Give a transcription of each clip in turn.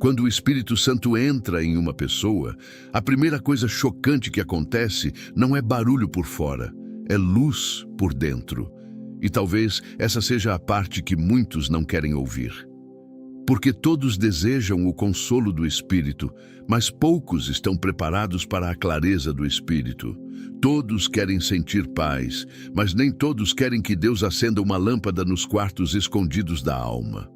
Quando o Espírito Santo entra em uma pessoa, a primeira coisa chocante que acontece não é barulho por fora, é luz por dentro. E talvez essa seja a parte que muitos não querem ouvir. Porque todos desejam o consolo do Espírito, mas poucos estão preparados para a clareza do Espírito. Todos querem sentir paz, mas nem todos querem que Deus acenda uma lâmpada nos quartos escondidos da alma.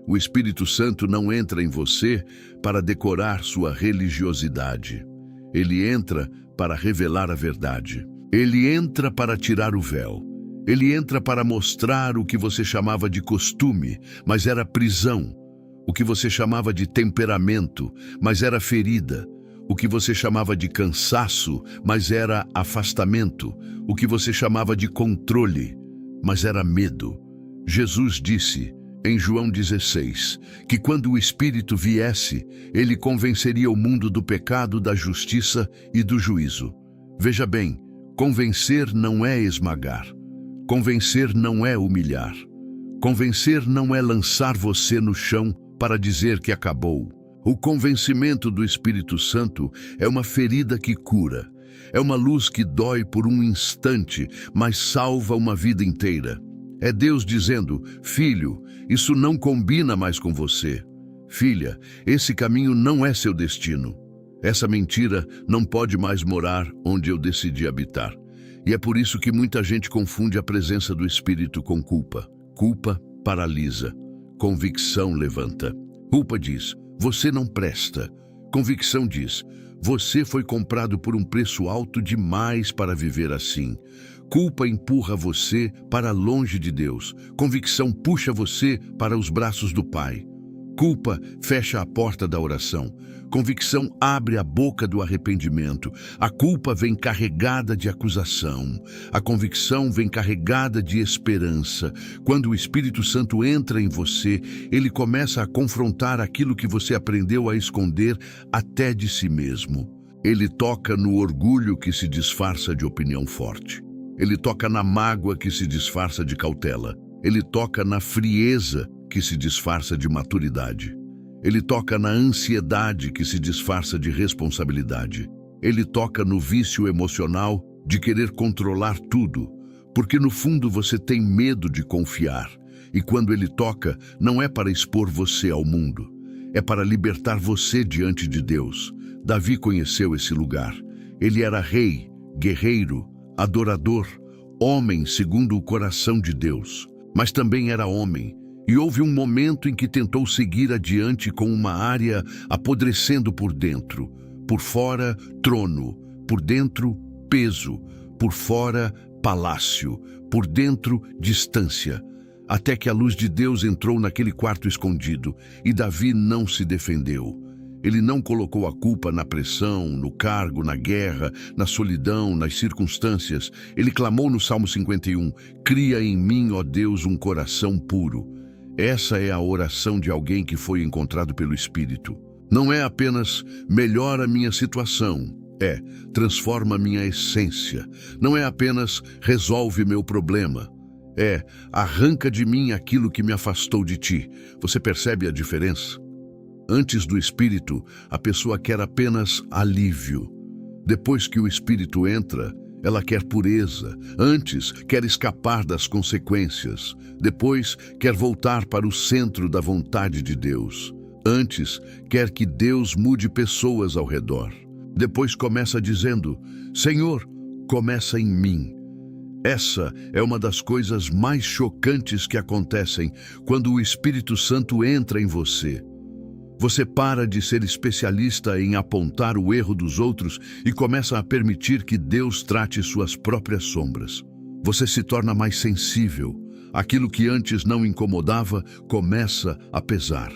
O Espírito Santo não entra em você para decorar sua religiosidade. Ele entra para revelar a verdade. Ele entra para tirar o véu. Ele entra para mostrar o que você chamava de costume, mas era prisão. O que você chamava de temperamento, mas era ferida. O que você chamava de cansaço, mas era afastamento. O que você chamava de controle, mas era medo. Jesus disse, em João 16, que quando o Espírito viesse, ele convenceria o mundo do pecado, da justiça e do juízo. Veja bem, convencer não é esmagar. Convencer não é humilhar. Convencer não é lançar você no chão para dizer que acabou. O convencimento do Espírito Santo é uma ferida que cura. É uma luz que dói por um instante, mas salva uma vida inteira. É Deus dizendo, filho, isso não combina mais com você. Filha, esse caminho não é seu destino. Essa mentira não pode mais morar onde eu decidi habitar. E é por isso que muita gente confunde a presença do Espírito com culpa. Culpa paralisa. Convicção levanta. Culpa diz, você não presta. Convicção diz, você foi comprado por um preço alto demais para viver assim. Culpa empurra você para longe de Deus. Convicção puxa você para os braços do Pai. Culpa fecha a porta da oração. Convicção abre a boca do arrependimento. A culpa vem carregada de acusação. A convicção vem carregada de esperança. Quando o Espírito Santo entra em você, ele começa a confrontar aquilo que você aprendeu a esconder até de si mesmo. Ele toca no orgulho que se disfarça de opinião forte. Ele toca na mágoa que se disfarça de cautela. Ele toca na frieza que se disfarça de maturidade. Ele toca na ansiedade que se disfarça de responsabilidade. Ele toca no vício emocional de querer controlar tudo, porque no fundo você tem medo de confiar. E quando ele toca, não é para expor você ao mundo, é para libertar você diante de Deus. Davi conheceu esse lugar. Ele era rei, guerreiro, adorador, homem segundo o coração de Deus, mas também era homem. E houve um momento em que tentou seguir adiante com uma área apodrecendo por dentro. Por fora, trono. Por dentro, peso. Por fora, palácio. Por dentro, distância. Até que a luz de Deus entrou naquele quarto escondido. E Davi não se defendeu. Ele não colocou a culpa na pressão, no cargo, na guerra, na solidão, nas circunstâncias. Ele clamou no Salmo 51, cria em mim, ó Deus, um coração puro. Essa é a oração de alguém que foi encontrado pelo Espírito. Não é apenas melhora minha situação, transforma minha essência. Não é apenas resolve meu problema, arranca de mim aquilo que me afastou de ti. Você percebe a diferença? Antes do Espírito, a pessoa quer apenas alívio. Depois que o Espírito entra, ela quer pureza. Antes, quer escapar das consequências. Depois, quer voltar para o centro da vontade de Deus. Antes, quer que Deus mude pessoas ao redor. Depois começa dizendo, Senhor, começa em mim. Essa é uma das coisas mais chocantes que acontecem quando o Espírito Santo entra em você. Você para de ser especialista em apontar o erro dos outros e começa a permitir que Deus trate suas próprias sombras. Você se torna mais sensível. Aquilo que antes não incomodava começa a pesar.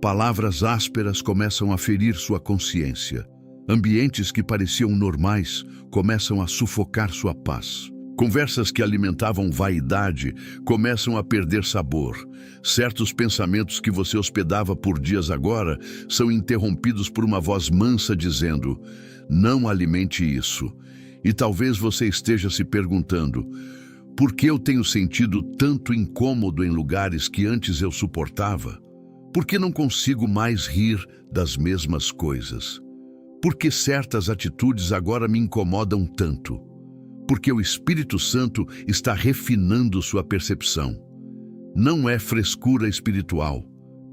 Palavras ásperas começam a ferir sua consciência. Ambientes que pareciam normais começam a sufocar sua paz. Conversas que alimentavam vaidade começam a perder sabor. Certos pensamentos que você hospedava por dias agora são interrompidos por uma voz mansa dizendo, não alimente isso. E talvez você esteja se perguntando, por que eu tenho sentido tanto incômodo em lugares que antes eu suportava? Por que não consigo mais rir das mesmas coisas? Por que certas atitudes agora me incomodam tanto? Porque o Espírito Santo está refinando sua percepção. Não é frescura espiritual,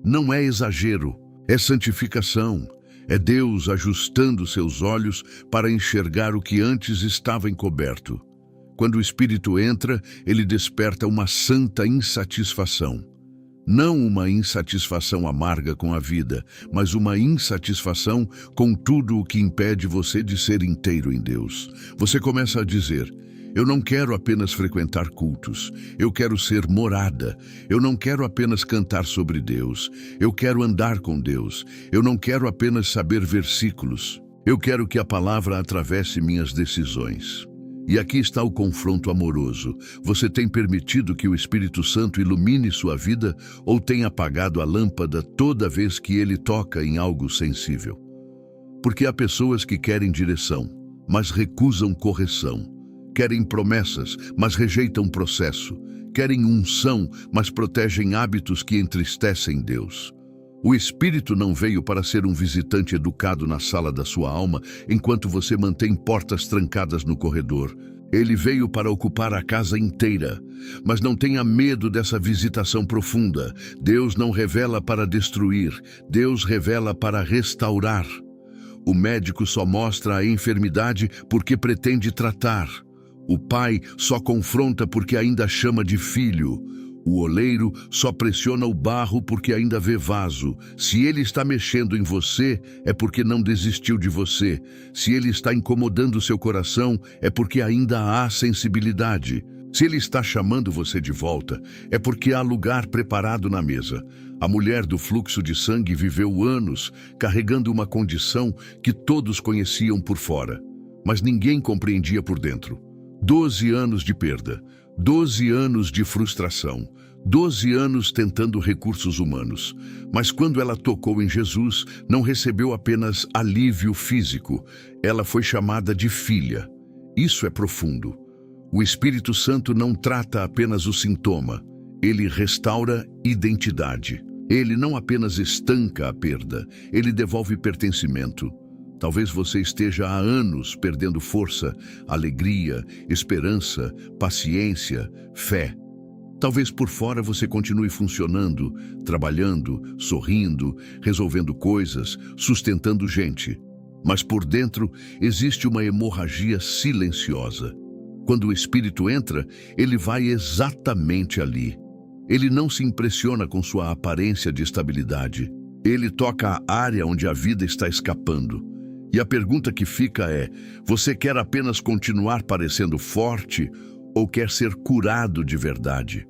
não é exagero, é santificação. É Deus ajustando seus olhos para enxergar o que antes estava encoberto. Quando o Espírito entra, ele desperta uma santa insatisfação. Não uma insatisfação amarga com a vida, mas uma insatisfação com tudo o que impede você de ser inteiro em Deus. Você começa a dizer: eu não quero apenas frequentar cultos, eu quero ser morada. Eu não quero apenas cantar sobre Deus, eu quero andar com Deus. Eu não quero apenas saber versículos, eu quero que a palavra atravesse minhas decisões. E aqui está o confronto amoroso. Você tem permitido que o Espírito Santo ilumine sua vida ou tem apagado a lâmpada toda vez que ele toca em algo sensível? Porque há pessoas que querem direção, mas recusam correção. Querem promessas, mas rejeitam processo. Querem unção, mas protegem hábitos que entristecem Deus. O Espírito não veio para ser um visitante educado na sala da sua alma, enquanto você mantém portas trancadas no corredor. Ele veio para ocupar a casa inteira. Mas não tenha medo dessa visitação profunda. Deus não revela para destruir, Deus revela para restaurar. O médico só mostra a enfermidade porque pretende tratar. O pai só confronta porque ainda chama de filho. O oleiro só pressiona o barro porque ainda vê vaso. Se ele está mexendo em você, é porque não desistiu de você. Se ele está incomodando seu coração, é porque ainda há sensibilidade. Se ele está chamando você de volta, é porque há lugar preparado na mesa. A mulher do fluxo de sangue viveu anos carregando uma condição que todos conheciam por fora, mas ninguém compreendia por dentro. 12 anos de perda, 12 anos de frustração, 12 anos tentando recursos humanos. Mas quando ela tocou em Jesus, não recebeu apenas alívio físico, ela foi chamada de filha. Isso é profundo. O Espírito Santo não trata apenas o sintoma, ele restaura identidade. Ele não apenas estanca a perda, ele devolve pertencimento. Talvez você esteja há anos perdendo força, alegria, esperança, paciência, fé. Talvez por fora você continue funcionando, trabalhando, sorrindo, resolvendo coisas, sustentando gente. Mas por dentro existe uma hemorragia silenciosa. Quando o Espírito entra, ele vai exatamente ali. Ele não se impressiona com sua aparência de estabilidade. Ele toca a área onde a vida está escapando. E a pergunta que fica é: você quer apenas continuar parecendo forte ou quer ser curado de verdade?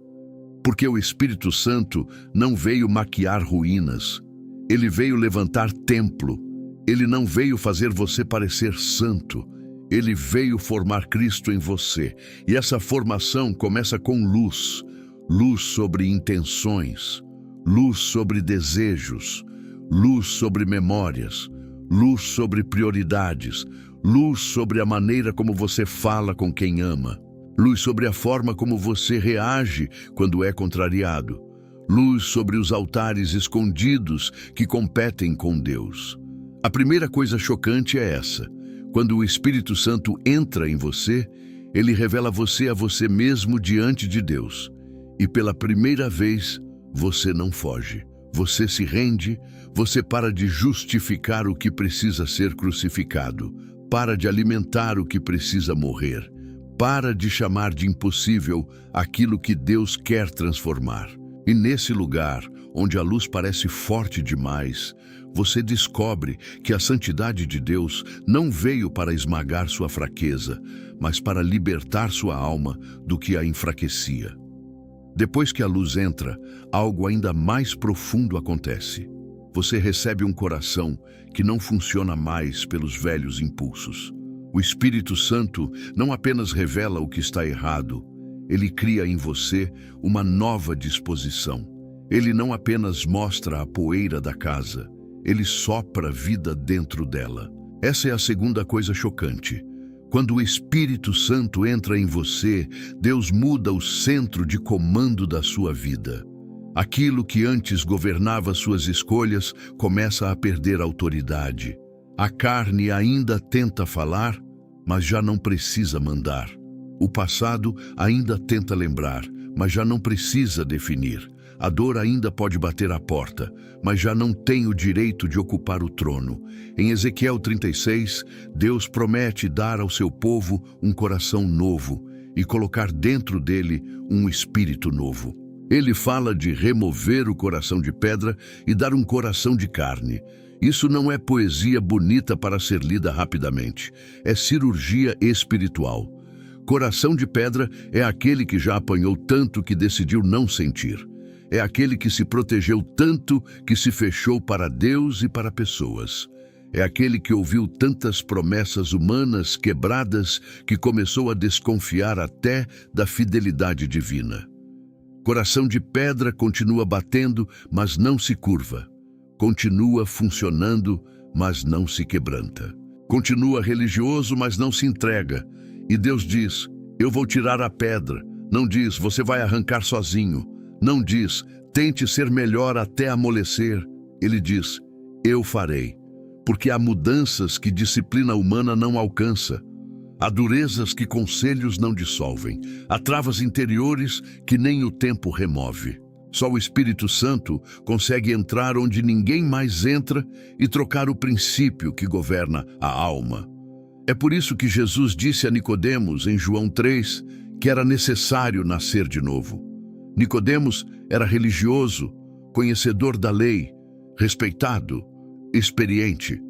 Porque o Espírito Santo não veio maquiar ruínas. Ele veio levantar templo. Ele não veio fazer você parecer santo. Ele veio formar Cristo em você. E essa formação começa com luz. Luz sobre intenções. Luz sobre desejos. Luz sobre memórias. Luz sobre prioridades, luz sobre a maneira como você fala com quem ama, luz sobre a forma como você reage quando é contrariado, luz sobre os altares escondidos que competem com Deus. A primeira coisa chocante é essa: quando o Espírito Santo entra em você, ele revela você a você mesmo diante de Deus. E pela primeira vez, você não foge. Você se rende, você para de justificar o que precisa ser crucificado, para de alimentar o que precisa morrer, para de chamar de impossível aquilo que Deus quer transformar. E nesse lugar, onde a luz parece forte demais, você descobre que a santidade de Deus não veio para esmagar sua fraqueza, mas para libertar sua alma do que a enfraquecia. Depois que a luz entra, algo ainda mais profundo acontece. Você recebe um coração que não funciona mais pelos velhos impulsos. O Espírito Santo não apenas revela o que está errado, ele cria em você uma nova disposição. Ele não apenas mostra a poeira da casa, ele sopra vida dentro dela. Essa é a segunda coisa chocante. Quando o Espírito Santo entra em você, Deus muda o centro de comando da sua vida. Aquilo que antes governava suas escolhas começa a perder autoridade. A carne ainda tenta falar, mas já não precisa mandar. O passado ainda tenta lembrar, mas já não precisa definir. A dor ainda pode bater à porta, mas já não tem o direito de ocupar o trono. Em Ezequiel 36, Deus promete dar ao seu povo um coração novo e colocar dentro dele um espírito novo. Ele fala de remover o coração de pedra e dar um coração de carne. Isso não é poesia bonita para ser lida rapidamente. É cirurgia espiritual. Coração de pedra é aquele que já apanhou tanto que decidiu não sentir. É aquele que se protegeu tanto que se fechou para Deus e para pessoas. É aquele que ouviu tantas promessas humanas quebradas que começou a desconfiar até da fidelidade divina. Coração de pedra continua batendo, mas não se curva. Continua funcionando, mas não se quebranta. Continua religioso, mas não se entrega. E Deus diz, eu vou tirar a pedra. Não diz, você vai arrancar sozinho. Não diz, tente ser melhor até amolecer. Ele diz, eu farei. Porque há mudanças que disciplina humana não alcança. Há durezas que conselhos não dissolvem. Há travas interiores que nem o tempo remove. Só o Espírito Santo consegue entrar onde ninguém mais entra e trocar o princípio que governa a alma. É por isso que Jesus disse a Nicodemos, em João 3, que era necessário nascer de novo. Nicodemos era religioso, conhecedor da lei, respeitado, experiente.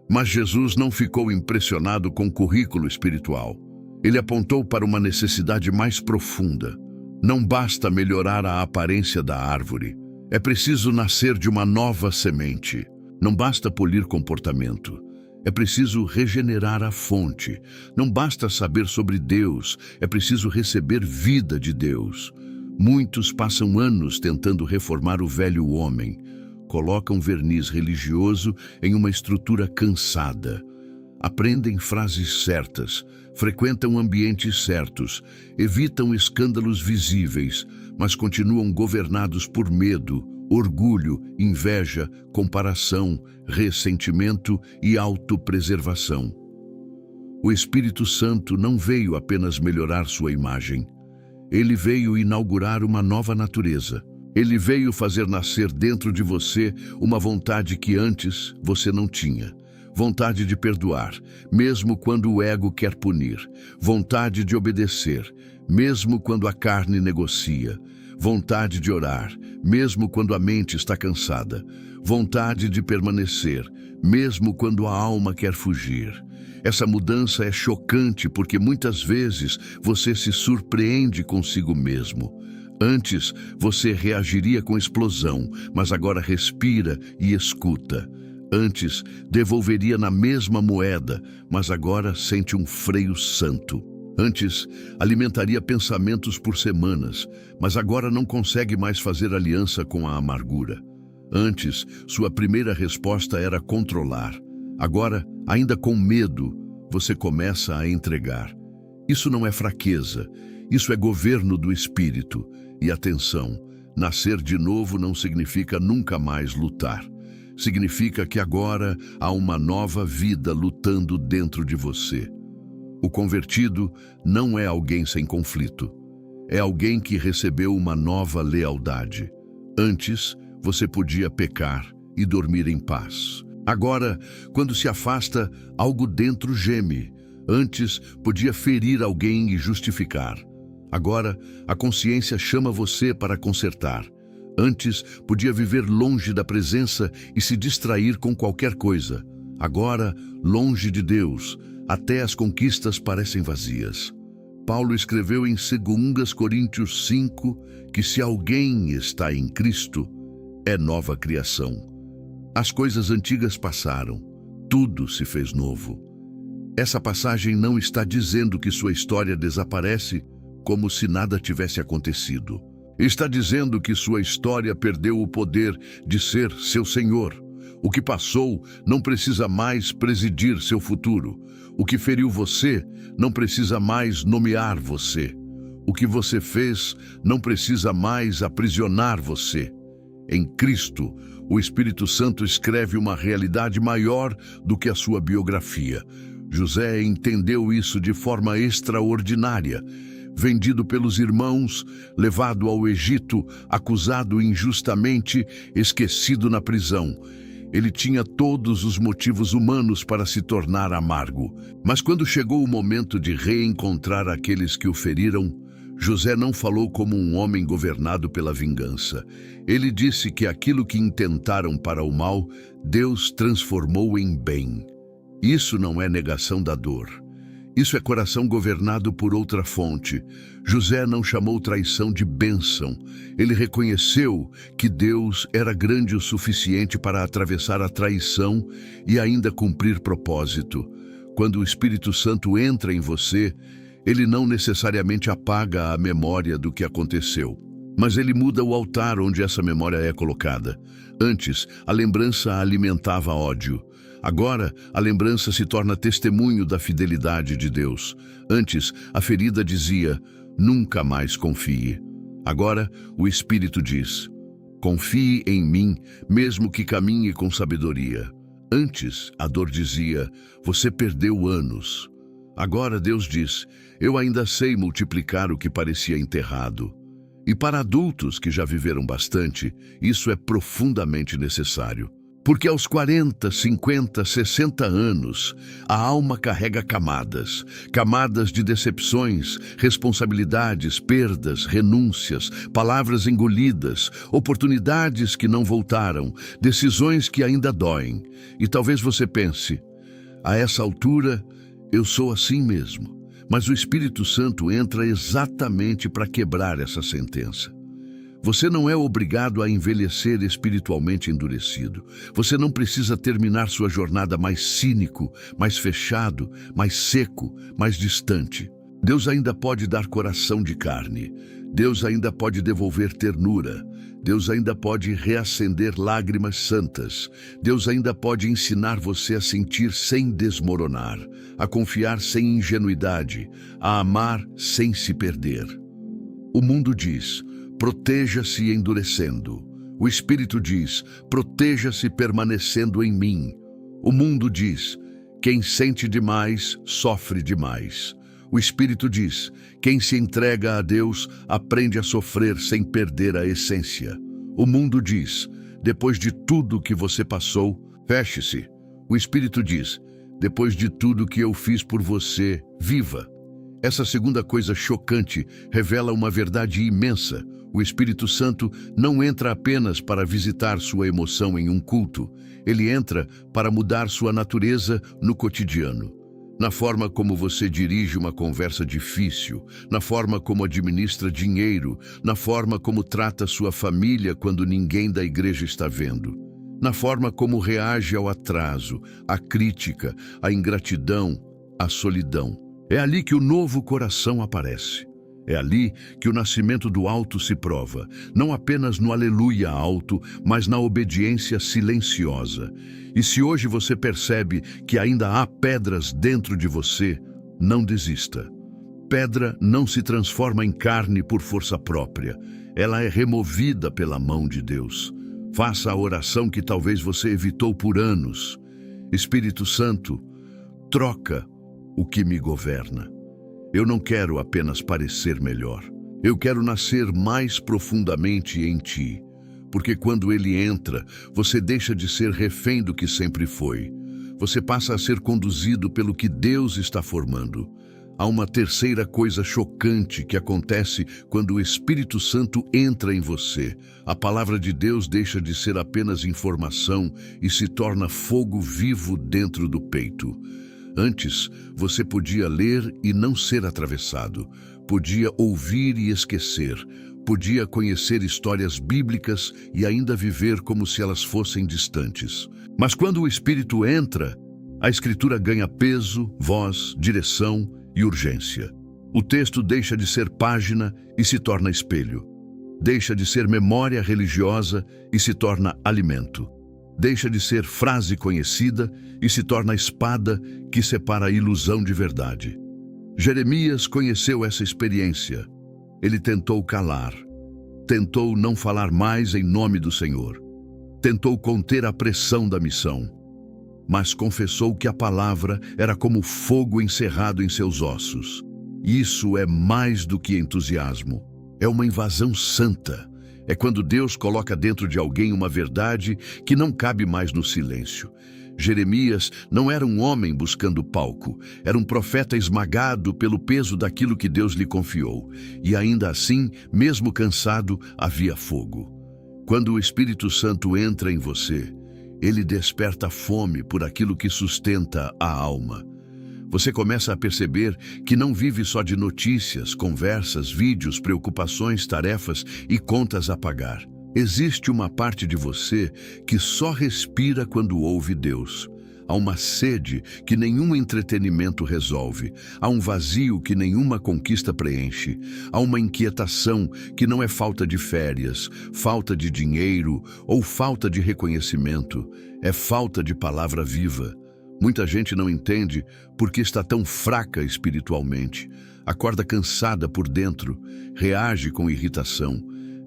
Mas Jesus não ficou impressionado com o currículo espiritual. Ele apontou para uma necessidade mais profunda. Não basta melhorar a aparência da árvore. É preciso nascer de uma nova semente. Não basta polir comportamento. É preciso regenerar a fonte. Não basta saber sobre Deus. É preciso receber vida de Deus. Muitos passam anos tentando reformar o velho homem. Colocam verniz religioso em uma estrutura cansada. Aprendem frases certas, frequentam ambientes certos, evitam escândalos visíveis, mas continuam governados por medo, orgulho, inveja, comparação, ressentimento e autopreservação. O Espírito Santo não veio apenas melhorar sua imagem. Ele veio inaugurar uma nova natureza. Ele veio fazer nascer dentro de você uma vontade que antes você não tinha. Vontade de perdoar, mesmo quando o ego quer punir. Vontade de obedecer, mesmo quando a carne negocia. Vontade de orar, mesmo quando a mente está cansada. Vontade de permanecer, mesmo quando a alma quer fugir. Essa mudança é chocante porque muitas vezes você se surpreende consigo mesmo. Antes, você reagiria com explosão, mas agora respira e escuta. Antes, devolveria na mesma moeda, mas agora sente um freio santo. Antes, alimentaria pensamentos por semanas, mas agora não consegue mais fazer aliança com a amargura. Antes, sua primeira resposta era controlar. Agora, ainda com medo, você começa a entregar. Isso não é fraqueza, isso é governo do espírito. E atenção, nascer de novo não significa nunca mais lutar. Significa que agora há uma nova vida lutando dentro de você. O convertido não é alguém sem conflito. É alguém que recebeu uma nova lealdade. Antes, você podia pecar e dormir em paz. Agora, quando se afasta, algo dentro geme. Antes, podia ferir alguém e justificar. Agora, a consciência chama você para consertar. Antes, podia viver longe da presença e se distrair com qualquer coisa. Agora, longe de Deus, até as conquistas parecem vazias. Paulo escreveu em 2 Coríntios 5 que se alguém está em Cristo, é nova criação. As coisas antigas passaram, tudo se fez novo. Essa passagem não está dizendo que sua história desaparece como se nada tivesse acontecido. Está dizendo que sua história perdeu o poder de ser seu Senhor. O que passou não precisa mais presidir seu futuro. O que feriu você não precisa mais nomear você. O que você fez não precisa mais aprisionar você. Em Cristo, o Espírito Santo escreve uma realidade maior do que a sua biografia. José entendeu isso de forma extraordinária. Vendido pelos irmãos, levado ao Egito, acusado injustamente, esquecido na prisão. Ele tinha todos os motivos humanos para se tornar amargo. Mas quando chegou o momento de reencontrar aqueles que o feriram, José não falou como um homem governado pela vingança. Ele disse que aquilo que intentaram para o mal, Deus transformou em bem. Isso não é negação da dor. Isso é coração governado por outra fonte. José não chamou traição de bênção. Ele reconheceu que Deus era grande o suficiente para atravessar a traição e ainda cumprir propósito. Quando o Espírito Santo entra em você, ele não necessariamente apaga a memória do que aconteceu, mas ele muda o altar onde essa memória é colocada. Antes, a lembrança alimentava ódio. Agora, a lembrança se torna testemunho da fidelidade de Deus. Antes, a ferida dizia, nunca mais confie. Agora, o Espírito diz, confie em mim, mesmo que caminhe com sabedoria. Antes, a dor dizia, você perdeu anos. Agora Deus diz, eu ainda sei multiplicar o que parecia enterrado. E para adultos que já viveram bastante, isso é profundamente necessário. Porque aos 40, 50, 60 anos, a alma carrega camadas. Camadas de decepções, responsabilidades, perdas, renúncias, palavras engolidas, oportunidades que não voltaram, decisões que ainda doem. E talvez você pense, a essa altura, eu sou assim mesmo. Mas o Espírito Santo entra exatamente para quebrar essa sentença. Você não é obrigado a envelhecer espiritualmente endurecido. Você não precisa terminar sua jornada mais cínico, mais fechado, mais seco, mais distante. Deus ainda pode dar coração de carne. Deus ainda pode devolver ternura. Deus ainda pode reacender lágrimas santas. Deus ainda pode ensinar você a sentir sem desmoronar, a confiar sem ingenuidade, a amar sem se perder. O mundo diz, proteja-se endurecendo. O Espírito diz, proteja-se permanecendo em mim. O mundo diz, quem sente demais, sofre demais. O Espírito diz, quem se entrega a Deus, aprende a sofrer sem perder a essência. O mundo diz, depois de tudo que você passou, feche-se. O Espírito diz, depois de tudo que eu fiz por você, viva. Essa segunda coisa chocante revela uma verdade imensa. O Espírito Santo não entra apenas para visitar sua emoção em um culto. Ele entra para mudar sua natureza no cotidiano. Na forma como você dirige uma conversa difícil, na forma como administra dinheiro, na forma como trata sua família quando ninguém da igreja está vendo, na forma como reage ao atraso, à crítica, à ingratidão, à solidão. É ali que o novo coração aparece. É ali que o nascimento do alto se prova, não apenas no aleluia alto, mas na obediência silenciosa. E se hoje você percebe que ainda há pedras dentro de você, não desista. Pedra não se transforma em carne por força própria. Ela é removida pela mão de Deus. Faça a oração que talvez você evitou por anos. Espírito Santo, troca o que me governa. Eu não quero apenas parecer melhor. Eu quero nascer mais profundamente em ti. Porque quando ele entra, você deixa de ser refém do que sempre foi. Você passa a ser conduzido pelo que Deus está formando. Há uma terceira coisa chocante que acontece quando o Espírito Santo entra em você. A palavra de Deus deixa de ser apenas informação e se torna fogo vivo dentro do peito. Antes, você podia ler e não ser atravessado, podia ouvir e esquecer, podia conhecer histórias bíblicas e ainda viver como se elas fossem distantes. Mas quando o Espírito entra, a Escritura ganha peso, voz, direção e urgência. O texto deixa de ser página e se torna espelho. Deixa de ser memória religiosa e se torna alimento. Deixa de ser frase conhecida e se torna a espada que separa a ilusão de verdade. Jeremias conheceu essa experiência. Ele tentou calar. tentou não falar mais em nome do Senhor. Tentou conter a pressão da missão, mas confessou que a palavra era como fogo encerrado em seus ossos. Isso é mais do que entusiasmo. É uma invasão santa. É quando Deus coloca dentro de alguém uma verdade que não cabe mais no silêncio. Jeremias não era um homem buscando palco, era um profeta esmagado pelo peso daquilo que Deus lhe confiou. E ainda assim, mesmo cansado, havia fogo. Quando o Espírito Santo entra em você, ele desperta fome por aquilo que sustenta a alma. Você começa a perceber que não vive só de notícias, conversas, vídeos, preocupações, tarefas e contas a pagar. Existe uma parte de você que só respira quando ouve Deus. Há uma sede que nenhum entretenimento resolve. Há um vazio que nenhuma conquista preenche. Há uma inquietação que não é falta de férias, falta de dinheiro ou falta de reconhecimento. É falta de palavra viva. Muita gente não entende porque está tão fraca espiritualmente. Acorda cansada por dentro, reage com irritação,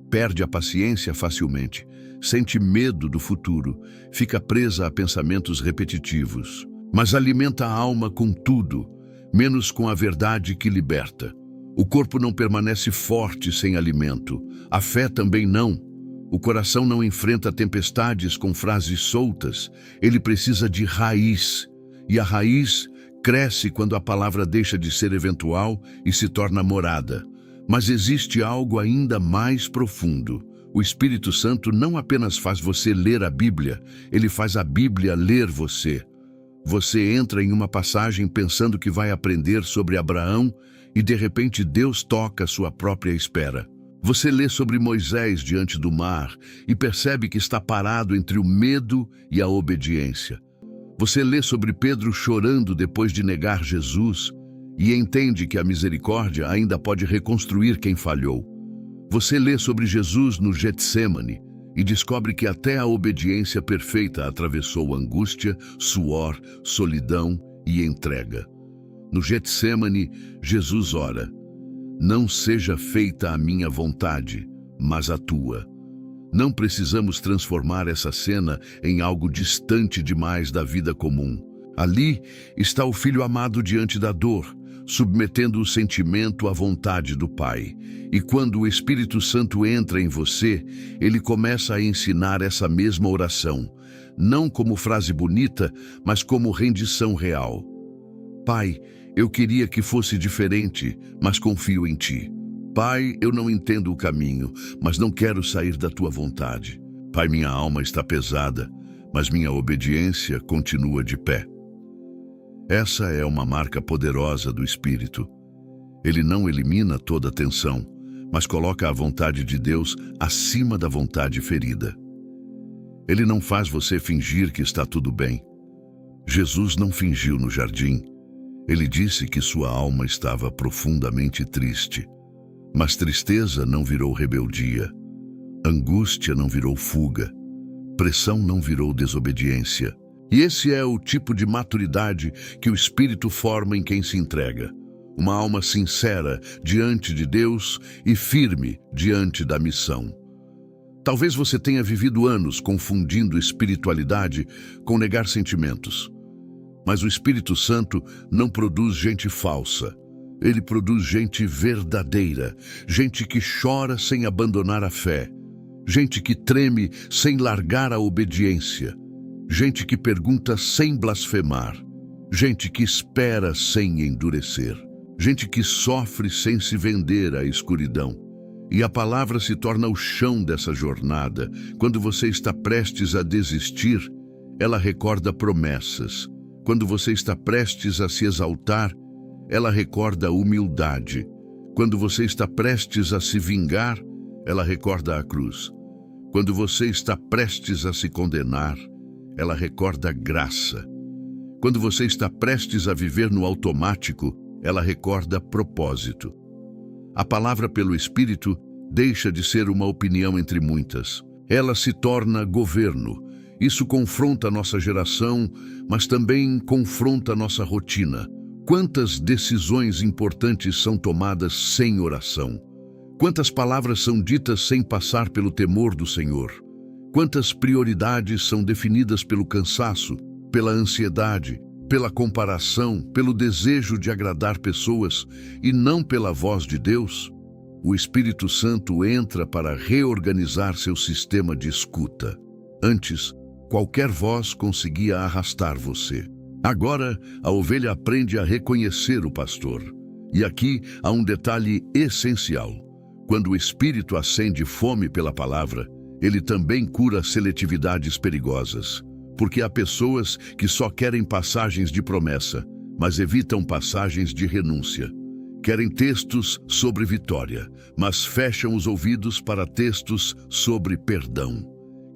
perde a paciência facilmente, sente medo do futuro, fica presa a pensamentos repetitivos. Mas alimenta a alma com tudo, menos com a verdade que liberta. O corpo não permanece forte sem alimento, a fé também não. O coração não enfrenta tempestades com frases soltas, ele precisa de raiz. E a raiz cresce quando a palavra deixa de ser eventual e se torna morada. Mas existe algo ainda mais profundo. O Espírito Santo não apenas faz você ler a Bíblia, ele faz a Bíblia ler você. Você entra em uma passagem pensando que vai aprender sobre Abraão e de repente Deus toca sua própria espera. Você lê sobre Moisés diante do mar e percebe que está parado entre o medo e a obediência. Você lê sobre Pedro chorando depois de negar Jesus e entende que a misericórdia ainda pode reconstruir quem falhou. Você lê sobre Jesus no Getsêmani e descobre que até a obediência perfeita atravessou angústia, suor, solidão e entrega. No Getsêmani, Jesus ora: "Não seja feita a minha vontade, mas a tua." Não precisamos transformar essa cena em algo distante demais da vida comum. Ali está o filho amado diante da dor, submetendo o sentimento à vontade do Pai. E quando o Espírito Santo entra em você, ele começa a ensinar essa mesma oração, não como frase bonita, mas como rendição real. Pai, eu queria que fosse diferente, mas confio em Ti. Pai, eu não entendo o caminho, mas não quero sair da Tua vontade. Pai, minha alma está pesada, mas minha obediência continua de pé. Essa é uma marca poderosa do Espírito. Ele não elimina toda a tensão, mas coloca a vontade de Deus acima da vontade ferida. Ele não faz você fingir que está tudo bem. Jesus não fingiu no jardim. Ele disse que sua alma estava profundamente triste. Mas tristeza não virou rebeldia. Angústia não virou fuga. Pressão não virou desobediência. E esse é o tipo de maturidade que o Espírito forma em quem se entrega. Uma alma sincera diante de Deus e firme diante da missão. Talvez você tenha vivido anos confundindo espiritualidade com negar sentimentos. Mas o Espírito Santo não produz gente falsa. Ele produz gente verdadeira, gente que chora sem abandonar a fé, gente que treme sem largar a obediência, gente que pergunta sem blasfemar, gente que espera sem endurecer, gente que sofre sem se vender à escuridão. E a palavra se torna o chão dessa jornada. Quando você está prestes a desistir, ela recorda promessas. Quando você está prestes a se exaltar, ela recorda a humildade. Quando você está prestes a se vingar, ela recorda a cruz. Quando você está prestes a se condenar, ela recorda a graça. Quando você está prestes a viver no automático, ela recorda propósito. A palavra pelo Espírito deixa de ser uma opinião entre muitas. Ela se torna governo. Isso confronta a nossa geração, mas também confronta a nossa rotina. Quantas decisões importantes são tomadas sem oração? Quantas palavras são ditas sem passar pelo temor do Senhor? Quantas prioridades são definidas pelo cansaço, pela ansiedade, pela comparação, pelo desejo de agradar pessoas e não pela voz de Deus? O Espírito Santo entra para reorganizar seu sistema de escuta. Antes, qualquer voz conseguia arrastar você. Agora, a ovelha aprende a reconhecer o pastor. E aqui há um detalhe essencial. Quando o Espírito acende fome pela palavra, ele também cura seletividades perigosas. Porque há pessoas que só querem passagens de promessa, mas evitam passagens de renúncia. Querem textos sobre vitória, mas fecham os ouvidos para textos sobre perdão.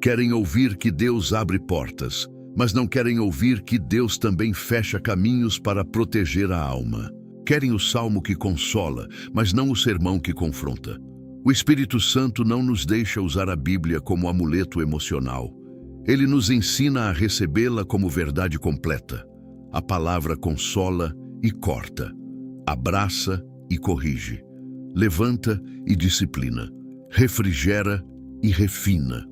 Querem ouvir que Deus abre portas, mas não querem ouvir que Deus também fecha caminhos para proteger a alma. Querem o salmo que consola, mas não o sermão que confronta. O Espírito Santo não nos deixa usar a Bíblia como amuleto emocional. Ele nos ensina a recebê-la como verdade completa. A palavra consola e corta, abraça e corrige, levanta e disciplina, refrigera e refina.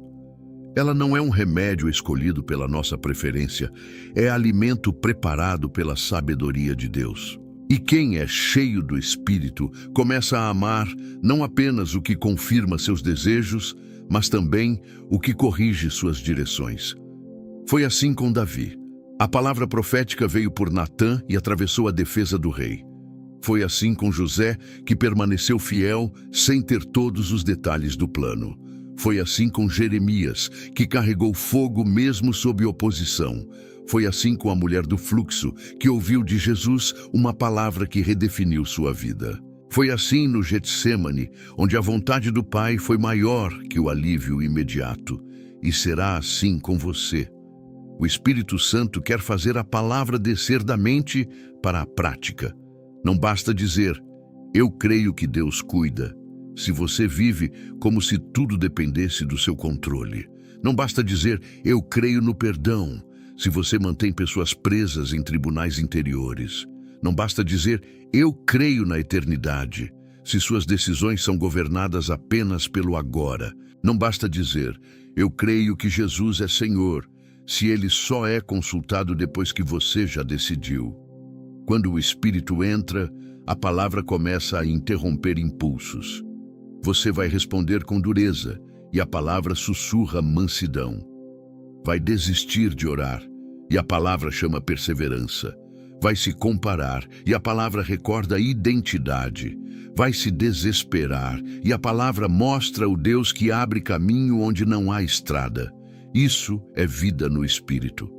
Ela não é um remédio escolhido pela nossa preferência, é alimento preparado pela sabedoria de Deus. E quem é cheio do Espírito começa a amar não apenas o que confirma seus desejos, mas também o que corrige suas direções. Foi assim com Davi. A palavra profética veio por Natã e atravessou a defesa do rei. Foi assim com José, que permaneceu fiel sem ter todos os detalhes do plano. Foi assim com Jeremias, que carregou fogo mesmo sob oposição. Foi assim com a mulher do fluxo, que ouviu de Jesus uma palavra que redefiniu sua vida. Foi assim no Getsêmani, onde a vontade do Pai foi maior que o alívio imediato. E será assim com você. O Espírito Santo quer fazer a palavra descer da mente para a prática. Não basta dizer, eu creio que Deus cuida, se você vive como se tudo dependesse do seu controle. Não basta dizer, eu creio no perdão, se você mantém pessoas presas em tribunais interiores. Não basta dizer, eu creio na eternidade, se suas decisões são governadas apenas pelo agora. Não basta dizer, eu creio que Jesus é Senhor, se ele só é consultado depois que você já decidiu. Quando o Espírito entra, a palavra começa a interromper impulsos. Você vai responder com dureza, e a palavra sussurra mansidão. Vai desistir de orar, e a palavra chama perseverança. Vai se comparar, e a palavra recorda identidade. Vai se desesperar, e a palavra mostra o Deus que abre caminho onde não há estrada. Isso é vida no Espírito.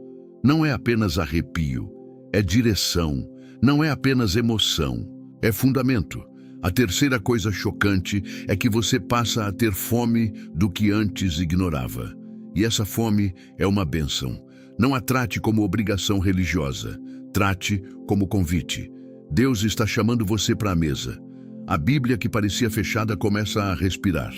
Não é apenas arrepio, é direção. Não é apenas emoção, é fundamento. A terceira coisa chocante é que você passa a ter fome do que antes ignorava. E essa fome é uma bênção. Não a trate como obrigação religiosa. Trate como convite. Deus está chamando você para a mesa. A Bíblia que parecia fechada começa a respirar.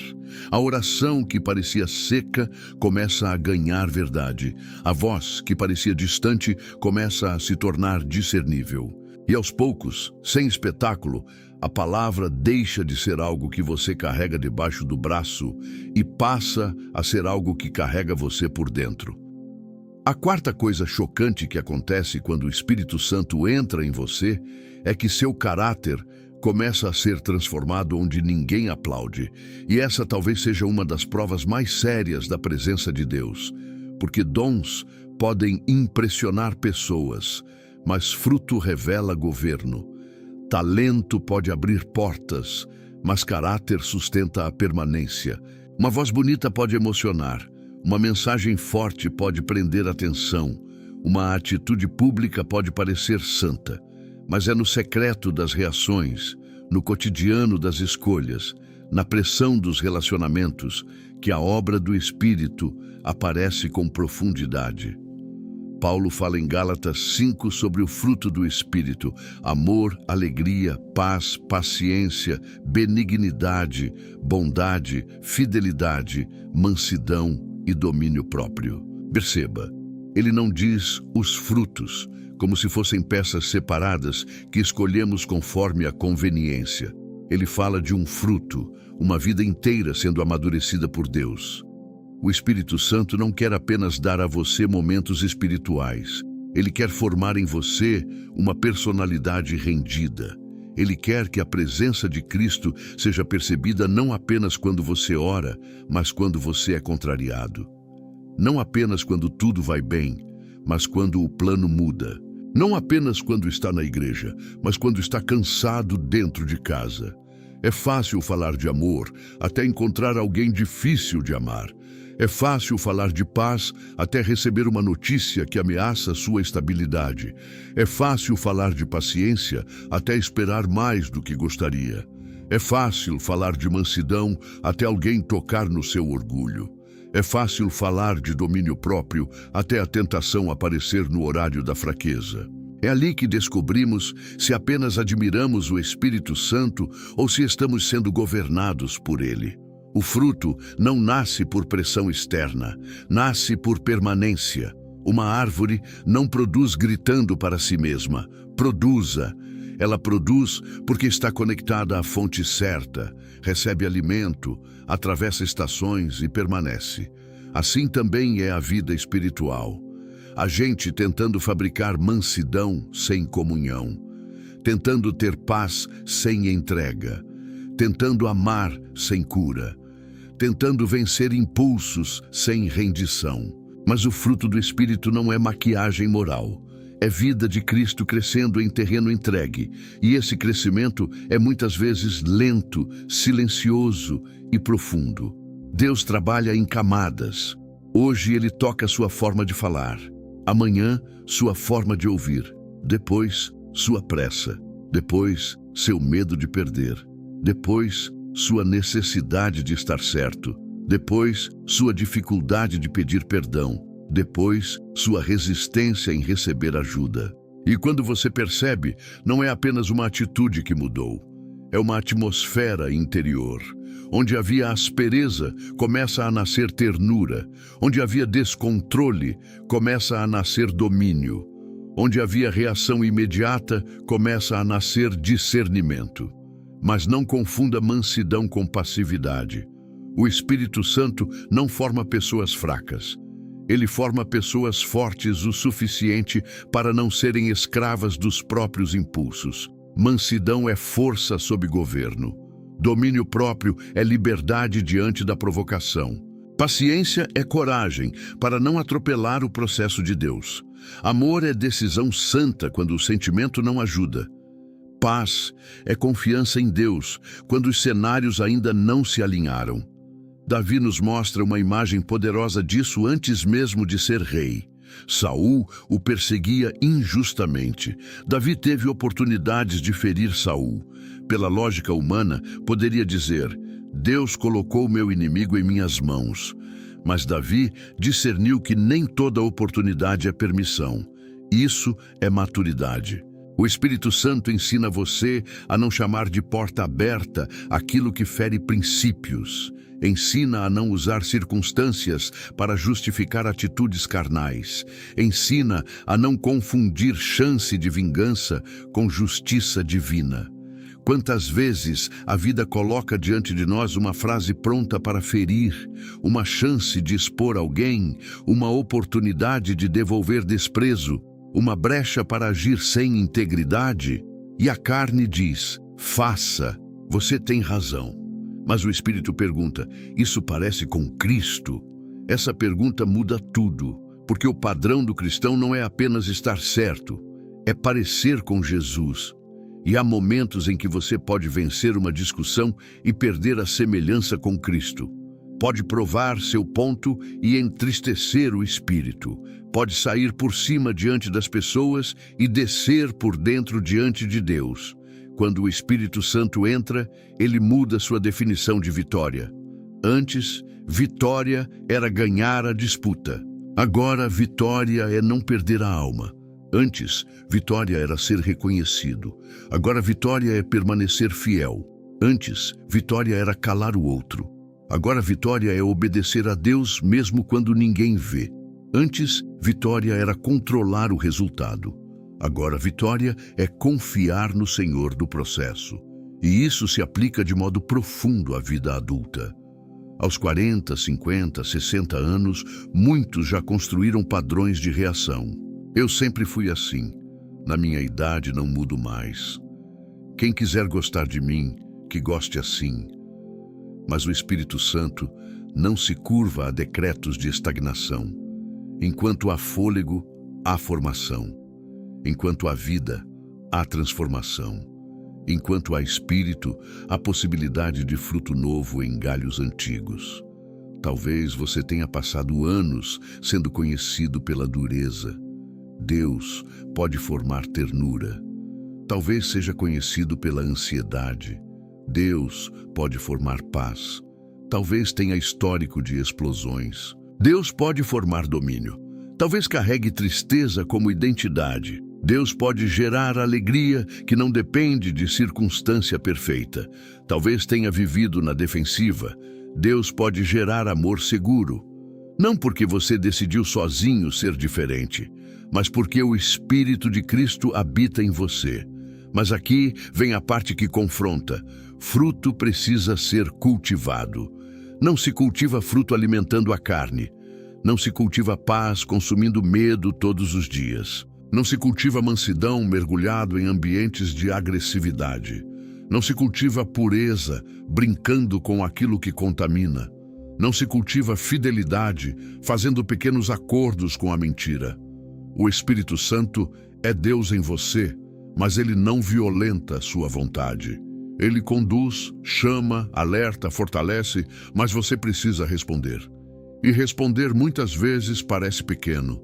A oração que parecia seca começa a ganhar verdade. A voz que parecia distante começa a se tornar discernível. E aos poucos, sem espetáculo, a palavra deixa de ser algo que você carrega debaixo do braço e passa a ser algo que carrega você por dentro. A quarta coisa chocante que acontece quando o Espírito Santo entra em você é que seu caráter começa a ser transformado onde ninguém aplaude. E essa talvez seja uma das provas mais sérias da presença de Deus, porque dons podem impressionar pessoas, mas fruto revela governo. Talento pode abrir portas, mas caráter sustenta a permanência. Uma voz bonita pode emocionar, uma mensagem forte pode prender atenção, uma atitude pública pode parecer santa, mas é no secreto das reações, no cotidiano das escolhas, na pressão dos relacionamentos, que a obra do Espírito aparece com profundidade. Paulo fala em Gálatas 5 sobre o fruto do Espírito: amor, alegria, paz, paciência, benignidade, bondade, fidelidade, mansidão e domínio próprio. Perceba, ele não diz os frutos, como se fossem peças separadas que escolhemos conforme a conveniência. ele fala de um fruto, uma vida inteira sendo amadurecida por Deus. O Espírito Santo não quer apenas dar a você momentos espirituais. Ele quer formar em você uma personalidade rendida. Ele quer que a presença de Cristo seja percebida não apenas quando você ora, mas quando você é contrariado. Não apenas quando tudo vai bem, mas quando o plano muda. Não apenas quando está na igreja, mas quando está cansado dentro de casa. É fácil falar de amor até encontrar alguém difícil de amar. É fácil falar de paz até receber uma notícia que ameaça sua estabilidade. É fácil falar de paciência até esperar mais do que gostaria. É fácil falar de mansidão até alguém tocar no seu orgulho. É fácil falar de domínio próprio até a tentação aparecer no horário da fraqueza. É ali que descobrimos se apenas admiramos o Espírito Santo ou se estamos sendo governados por ele. O fruto não nasce por pressão externa, nasce por permanência. Uma árvore não produz gritando para si mesma, produza. Ela produz porque está conectada à fonte certa, recebe alimento, atravessa estações e permanece. Assim também é a vida espiritual. A gente tentando fabricar mansidão sem comunhão, tentando ter paz sem entrega, tentando amar sem cura, tentando vencer impulsos sem rendição. Mas o fruto do Espírito não é maquiagem moral. É vida de Cristo crescendo em terreno entregue. E esse crescimento é muitas vezes lento, silencioso e profundo. Deus trabalha em camadas. Hoje Ele toca sua forma de falar. Amanhã, sua forma de ouvir. Depois, sua pressa. Depois, seu medo de perder. Depois, sua necessidade de estar certo. Depois, sua dificuldade de pedir perdão. Depois, sua resistência em receber ajuda. E quando você percebe, não é apenas uma atitude que mudou. É uma atmosfera interior. Onde havia aspereza, começa a nascer ternura. Onde havia descontrole, começa a nascer domínio. Onde havia reação imediata, começa a nascer discernimento. Mas não confunda mansidão com passividade. O Espírito Santo não forma pessoas fracas. Ele forma pessoas fortes o suficiente para não serem escravas dos próprios impulsos. Mansidão é força sob governo. Domínio próprio é liberdade diante da provocação. Paciência é coragem para não atropelar o processo de Deus. Amor é decisão santa quando o sentimento não ajuda. Paz é confiança em Deus quando os cenários ainda não se alinharam. Davi nos mostra uma imagem poderosa disso antes mesmo de ser rei. Saul o perseguia injustamente. Davi teve oportunidades de ferir Saul. Pela lógica humana, poderia dizer: Deus colocou meu inimigo em minhas mãos. Mas Davi discerniu que nem toda oportunidade é permissão. Isso é maturidade. O Espírito Santo ensina você a não chamar de porta aberta aquilo que fere princípios. Ensina a não usar circunstâncias para justificar atitudes carnais. Ensina a não confundir chance de vingança com justiça divina. Quantas vezes a vida coloca diante de nós uma frase pronta para ferir, uma chance de expor alguém, uma oportunidade de devolver desprezo, uma brecha para agir sem integridade, e a carne diz: faça, você tem razão. Mas o Espírito pergunta: isso parece com Cristo? Essa pergunta muda tudo, porque o padrão do cristão não é apenas estar certo, é parecer com Jesus. E há momentos em que você pode vencer uma discussão e perder a semelhança com Cristo. Pode provar seu ponto e entristecer o espírito. Pode sair por cima diante das pessoas e descer por dentro diante de Deus. Quando o Espírito Santo entra, ele muda sua definição de vitória. Antes, vitória era ganhar a disputa. Agora, vitória é não perder a alma. Antes, vitória era ser reconhecido. Agora, vitória é permanecer fiel. Antes, vitória era calar o outro. Agora, vitória é obedecer a Deus mesmo quando ninguém vê. Antes, vitória era controlar o resultado. Agora, vitória é confiar no Senhor do processo. E isso se aplica de modo profundo à vida adulta. Aos 40, 50, 60 anos, muitos já construíram padrões de reação. Eu sempre fui assim. Na minha idade não mudo mais. Quem quiser gostar de mim, que goste assim. Mas o Espírito Santo não se curva a decretos de estagnação. Enquanto há fôlego, há formação. Enquanto há vida, há transformação. Enquanto há espírito, há possibilidade de fruto novo em galhos antigos. Talvez você tenha passado anos sendo conhecido pela dureza. Deus pode formar ternura. Talvez seja conhecido pela ansiedade. Deus pode formar paz. Talvez tenha histórico de explosões. Deus pode formar domínio. Talvez carregue tristeza como identidade. Deus pode gerar alegria que não depende de circunstância perfeita. Talvez tenha vivido na defensiva. Deus pode gerar amor seguro. Não porque você decidiu sozinho ser diferente, mas porque o Espírito de Cristo habita em você. Mas aqui vem a parte que confronta. Fruto precisa ser cultivado. Não se cultiva fruto alimentando a carne. Não se cultiva paz consumindo medo todos os dias. Não se cultiva mansidão mergulhado em ambientes de agressividade. Não se cultiva pureza brincando com aquilo que contamina. Não se cultiva fidelidade fazendo pequenos acordos com a mentira. O Espírito Santo é Deus em você, mas ele não violenta sua vontade. Ele conduz, chama, alerta, fortalece, mas você precisa responder. E responder muitas vezes parece pequeno.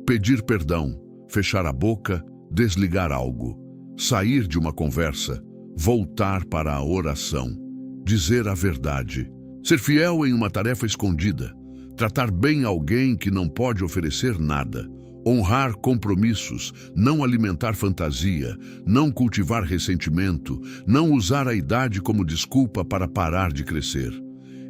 Pedir perdão, fechar a boca, desligar algo, sair de uma conversa, voltar para a oração, dizer a verdade, ser fiel em uma tarefa escondida, tratar bem alguém que não pode oferecer nada, honrar compromissos, não alimentar fantasia, não cultivar ressentimento, não usar a idade como desculpa para parar de crescer.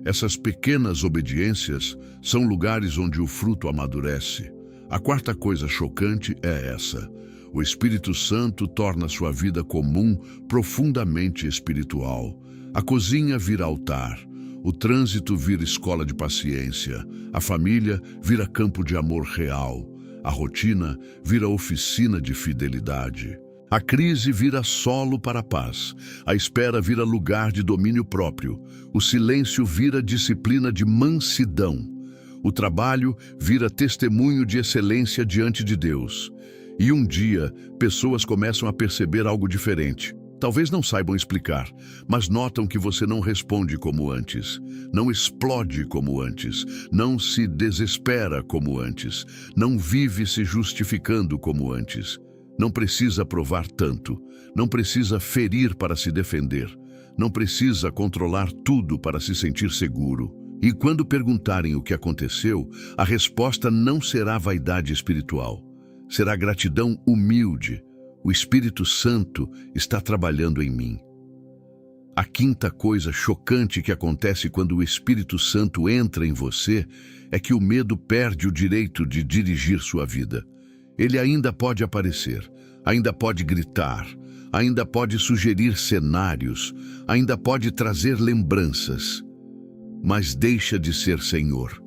Essas pequenas obediências são lugares onde o fruto amadurece. A quarta coisa chocante é essa. O Espírito Santo torna sua vida comum profundamente espiritual. A cozinha vira altar. O trânsito vira escola de paciência. A família vira campo de amor real. A rotina vira oficina de fidelidade. A crise vira solo para a paz. A espera vira lugar de domínio próprio. O silêncio vira disciplina de mansidão. O trabalho vira testemunho de excelência diante de Deus. E um dia, pessoas começam a perceber algo diferente. Talvez não saibam explicar, mas notam que você não responde como antes, não explode como antes, não se desespera como antes, não vive se justificando como antes. Não precisa provar tanto, não precisa ferir para se defender, não precisa controlar tudo para se sentir seguro. E quando perguntarem o que aconteceu, a resposta não será vaidade espiritual, será gratidão humilde. O Espírito Santo está trabalhando em mim. A quinta coisa chocante que acontece quando o Espírito Santo entra em você é que o medo perde o direito de dirigir sua vida. Ele ainda pode aparecer, ainda pode gritar, ainda pode sugerir cenários, ainda pode trazer lembranças, mas deixa de ser Senhor.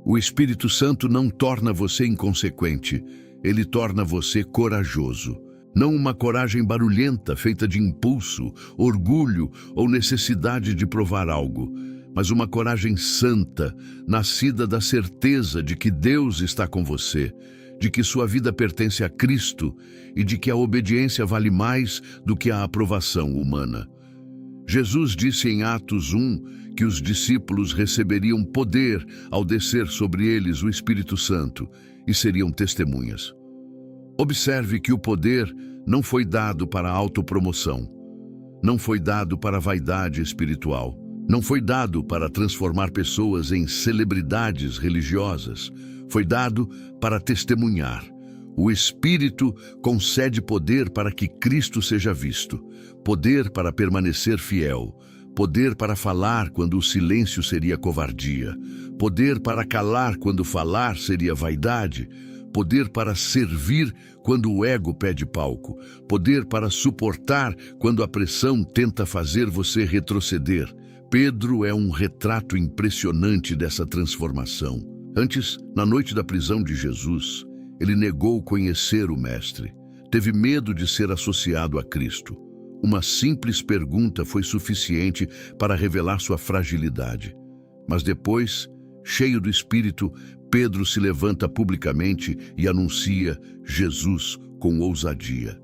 O Espírito Santo não torna você inconsequente, ele torna você corajoso. Não uma coragem barulhenta, feita de impulso, orgulho ou necessidade de provar algo, mas uma coragem santa, nascida da certeza de que Deus está com você, de que sua vida pertence a Cristo e de que a obediência vale mais do que a aprovação humana. Jesus disse em Atos 1 que os discípulos receberiam poder ao descer sobre eles o Espírito Santo e seriam testemunhas. Observe que o poder não foi dado para a autopromoção, não foi dado para a vaidade espiritual, não foi dado para transformar pessoas em celebridades religiosas, foi dado para testemunhar. O Espírito concede poder para que Cristo seja visto, poder para permanecer fiel, poder para falar quando o silêncio seria covardia, poder para calar quando falar seria vaidade, poder para servir quando o ego pede palco, poder para suportar quando a pressão tenta fazer você retroceder. Pedro é um retrato impressionante dessa transformação. Antes, na noite da prisão de Jesus, ele negou conhecer o Mestre. Teve medo de ser associado a Cristo. Uma simples pergunta foi suficiente para revelar sua fragilidade. Mas depois, cheio do Espírito, Pedro se levanta publicamente e anuncia Jesus com ousadia.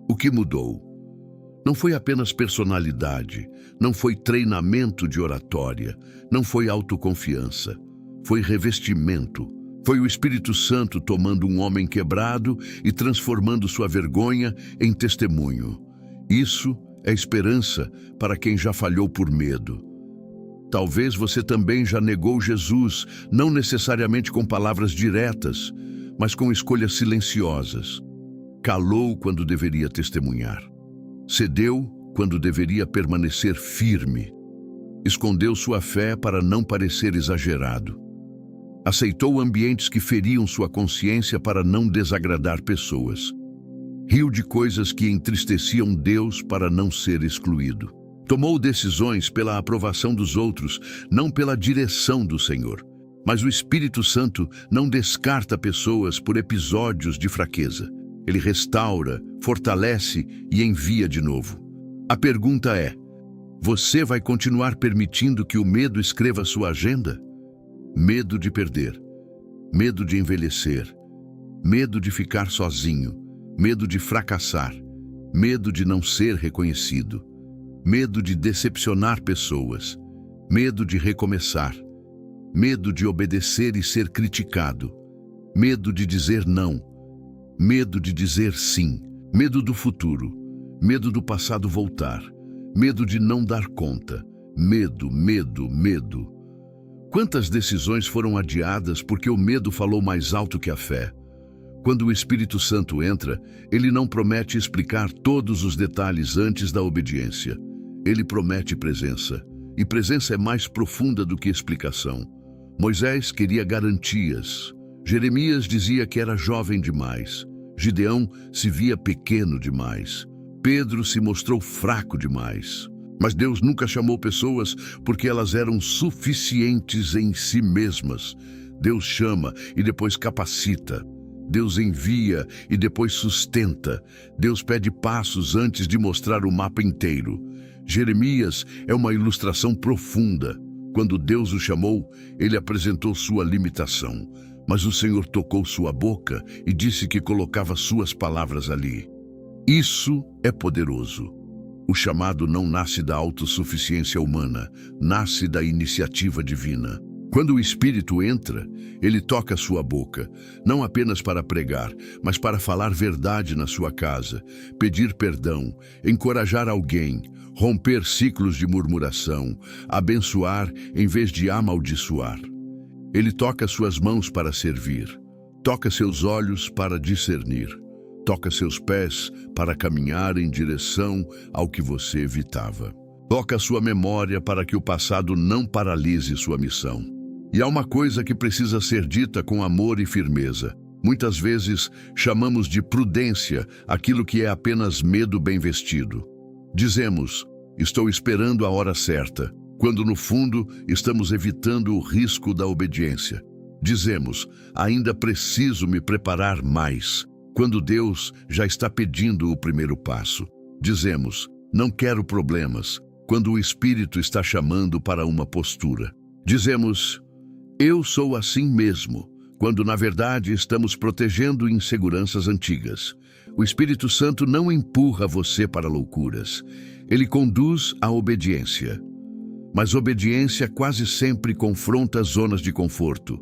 O que mudou? Não foi apenas personalidade, não foi treinamento de oratória, não foi autoconfiança, foi revestimento. Foi o Espírito Santo tomando um homem quebrado e transformando sua vergonha em testemunho. Isso é esperança para quem já falhou por medo. Talvez você também já negou Jesus, não necessariamente com palavras diretas, mas com escolhas silenciosas. Calou quando deveria testemunhar. Cedeu quando deveria permanecer firme. Escondeu sua fé para não parecer exagerado. Aceitou ambientes que feriam sua consciência para não desagradar pessoas. Riu de coisas que entristeciam Deus para não ser excluído. Tomou decisões pela aprovação dos outros, não pela direção do Senhor. Mas o Espírito Santo não descarta pessoas por episódios de fraqueza. Ele restaura, fortalece e envia de novo. A pergunta é: você vai continuar permitindo que o medo escreva sua agenda? Medo de perder, medo de envelhecer, medo de ficar sozinho, medo de fracassar, medo de não ser reconhecido, medo de decepcionar pessoas, medo de recomeçar, medo de obedecer e ser criticado, medo de dizer não, medo de dizer sim, medo do futuro, medo do passado voltar, medo de não dar conta, medo, medo, medo. Quantas decisões foram adiadas porque o medo falou mais alto que a fé? Quando o Espírito Santo entra, ele não promete explicar todos os detalhes antes da obediência. Ele promete presença, e presença é mais profunda do que explicação. Moisés queria garantias. Jeremias dizia que era jovem demais. Gideão se via pequeno demais. Pedro se mostrou fraco demais. Mas Deus nunca chamou pessoas porque elas eram suficientes em si mesmas. Deus chama e depois capacita. Deus envia e depois sustenta. Deus pede passos antes de mostrar o mapa inteiro. Jeremias é uma ilustração profunda. Quando Deus o chamou, ele apresentou sua limitação. Mas o Senhor tocou sua boca e disse que colocava suas palavras ali. Isso é poderoso. O chamado não nasce da autossuficiência humana, nasce da iniciativa divina. Quando o Espírito entra, ele toca sua boca, não apenas para pregar, mas para falar verdade na sua casa, pedir perdão, encorajar alguém, romper ciclos de murmuração, abençoar em vez de amaldiçoar. Ele toca suas mãos para servir, toca seus olhos para discernir. Toca seus pés para caminhar em direção ao que você evitava. Toca sua memória para que o passado não paralise sua missão. E há uma coisa que precisa ser dita com amor e firmeza. Muitas vezes chamamos de prudência aquilo que é apenas medo bem vestido. Dizemos, estou esperando a hora certa, quando no fundo estamos evitando o risco da obediência. Dizemos, ainda preciso me preparar mais, quando Deus já está pedindo o primeiro passo. Dizemos, não quero problemas, quando o Espírito está chamando para uma postura. Dizemos, eu sou assim mesmo, quando na verdade estamos protegendo inseguranças antigas. O Espírito Santo não empurra você para loucuras, ele conduz à obediência. Mas obediência quase sempre confronta zonas de conforto.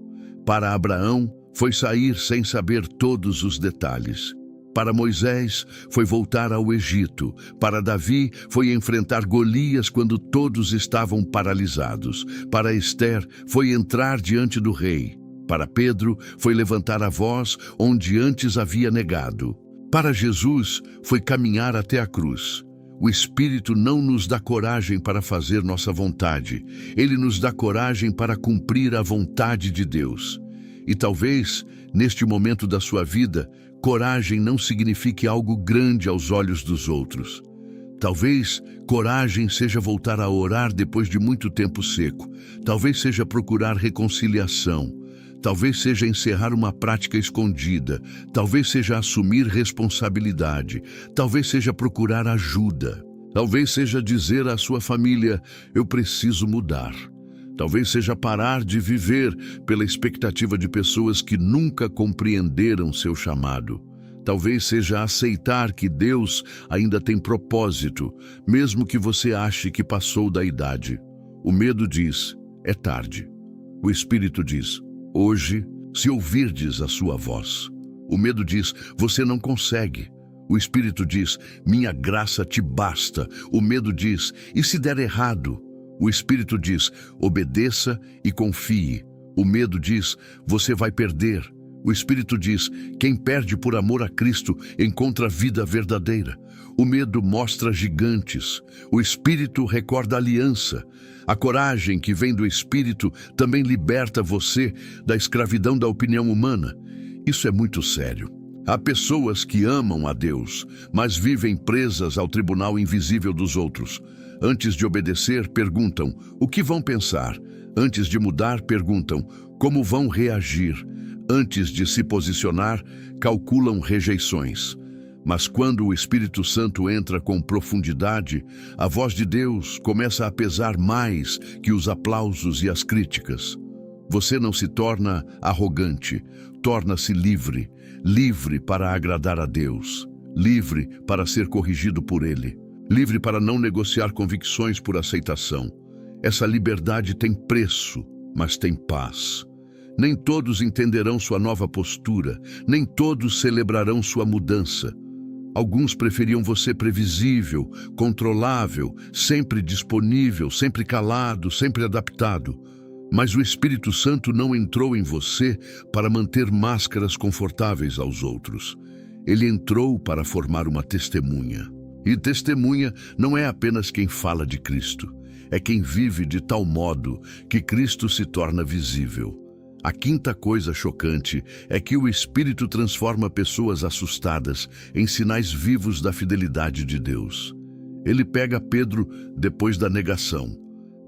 Para Abraão, foi sair sem saber todos os detalhes. Para Moisés, foi voltar ao Egito. Para Davi, foi enfrentar Golias quando todos estavam paralisados. Para Esther, foi entrar diante do rei. Para Pedro, foi levantar a voz onde antes havia negado. Para Jesus, foi caminhar até a cruz. O Espírito não nos dá coragem para fazer nossa vontade. Ele nos dá coragem para cumprir a vontade de Deus. E talvez Neste momento da sua vida, coragem não signifique algo grande aos olhos dos outros. Talvez coragem seja voltar a orar depois de muito tempo seco. Talvez seja procurar reconciliação. Talvez seja encerrar uma prática escondida. Talvez seja assumir responsabilidade. Talvez seja procurar ajuda. Talvez seja dizer à sua família: eu preciso mudar. Talvez seja parar de viver pela expectativa de pessoas que nunca compreenderam seu chamado. Talvez seja aceitar que Deus ainda tem propósito, mesmo que você ache que passou da idade. O medo diz: é tarde. O Espírito diz: hoje, se ouvirdes a sua voz. O medo diz: você não consegue. O Espírito diz: minha graça te basta. O medo diz: e se der errado? O Espírito diz: obedeça e confie. O medo diz: você vai perder. O Espírito diz: quem perde por amor a Cristo encontra vida verdadeira. O medo mostra gigantes. O Espírito recorda a aliança. A coragem que vem do Espírito também liberta você da escravidão da opinião humana. Isso é muito sério. Há pessoas que amam a Deus, mas vivem presas ao tribunal invisível dos outros. Antes de obedecer, perguntam: o que vão pensar? Antes de mudar, perguntam: como vão reagir? Antes de se posicionar, calculam rejeições. Mas quando o Espírito Santo entra com profundidade, a voz de Deus começa a pesar mais que os aplausos e as críticas. Você não se torna arrogante, torna-se livre, livre para agradar a Deus, livre para ser corrigido por Ele, livre para não negociar convicções por aceitação. Essa liberdade tem preço, mas tem paz. Nem todos entenderão sua nova postura, nem todos celebrarão sua mudança. Alguns preferiam você previsível, controlável, sempre disponível, sempre calado, sempre adaptado. Mas o Espírito Santo não entrou em você para manter máscaras confortáveis aos outros. Ele entrou para formar uma testemunha. E testemunha não é apenas quem fala de Cristo, é quem vive de tal modo que Cristo se torna visível. A quinta coisa chocante é que o Espírito transforma pessoas assustadas em sinais vivos da fidelidade de Deus. Ele pega Pedro depois da negação,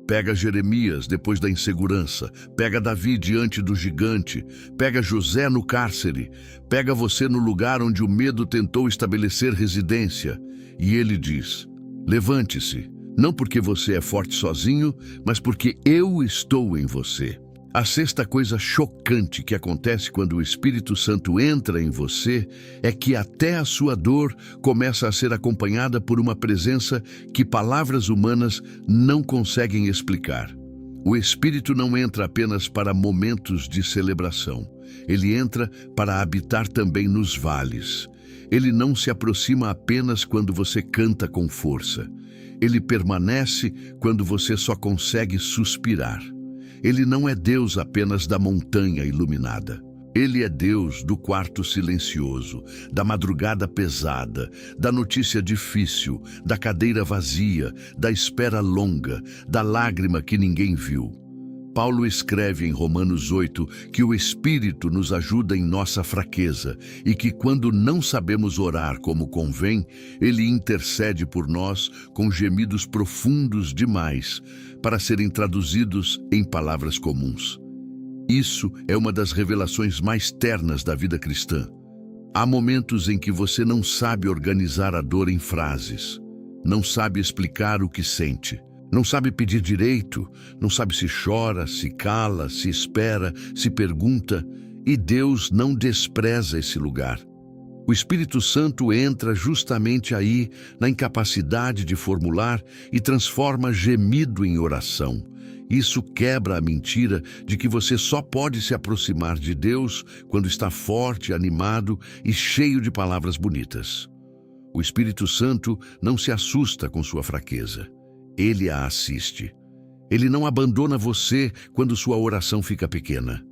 pega Jeremias depois da insegurança, pega Davi diante do gigante, pega José no cárcere, pega você no lugar onde o medo tentou estabelecer residência. E ele diz: levante-se, não porque você é forte sozinho, mas porque eu estou em você. A sexta coisa chocante que acontece quando o Espírito Santo entra em você é que até a sua dor começa a ser acompanhada por uma presença que palavras humanas não conseguem explicar. O Espírito não entra apenas para momentos de celebração. Ele entra para habitar também nos vales. Ele não se aproxima apenas quando você canta com força. Ele permanece quando você só consegue suspirar. Ele não é Deus apenas da montanha iluminada. Ele é Deus do quarto silencioso, da madrugada pesada, da notícia difícil, da cadeira vazia, da espera longa, da lágrima que ninguém viu. Paulo escreve em Romanos 8 que o Espírito nos ajuda em nossa fraqueza e que quando não sabemos orar como convém, Ele intercede por nós com gemidos profundos demais para serem traduzidos em palavras comuns. Isso é uma das revelações mais ternas da vida cristã. Há momentos em que você não sabe organizar a dor em frases, não sabe explicar o que sente. Não sabe pedir direito, não sabe se chora, se cala, se espera, se pergunta, e Deus não despreza esse lugar. O Espírito Santo entra justamente aí, na incapacidade de formular, e transforma gemido em oração. Isso quebra a mentira de que você só pode se aproximar de Deus quando está forte, animado e cheio de palavras bonitas. O Espírito Santo não se assusta com sua fraqueza. Ele a assiste. Ele não abandona você quando sua oração fica pequena.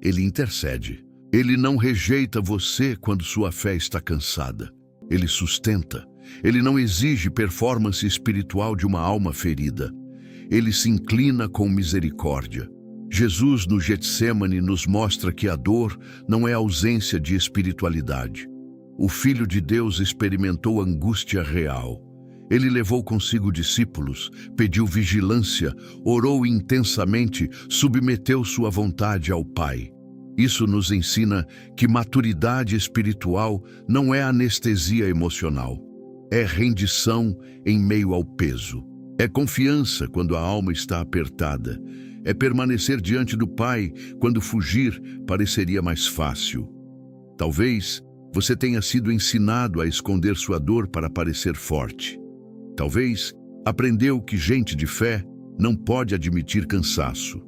Ele intercede. Ele não rejeita você quando sua fé está cansada. Ele sustenta. Ele não exige performance espiritual de uma alma ferida. Ele se inclina com misericórdia. Jesus, no Getsêmani, nos mostra que a dor não é ausência de espiritualidade. O Filho de Deus experimentou angústia real. Ele levou consigo discípulos, pediu vigilância, orou intensamente, submeteu sua vontade ao Pai. Isso nos ensina que maturidade espiritual não é anestesia emocional. É rendição em meio ao peso. É confiança quando a alma está apertada. É permanecer diante do Pai quando fugir pareceria mais fácil. Talvez você tenha sido ensinado a esconder sua dor para parecer forte. Talvez aprendeu que gente de fé não pode admitir cansaço.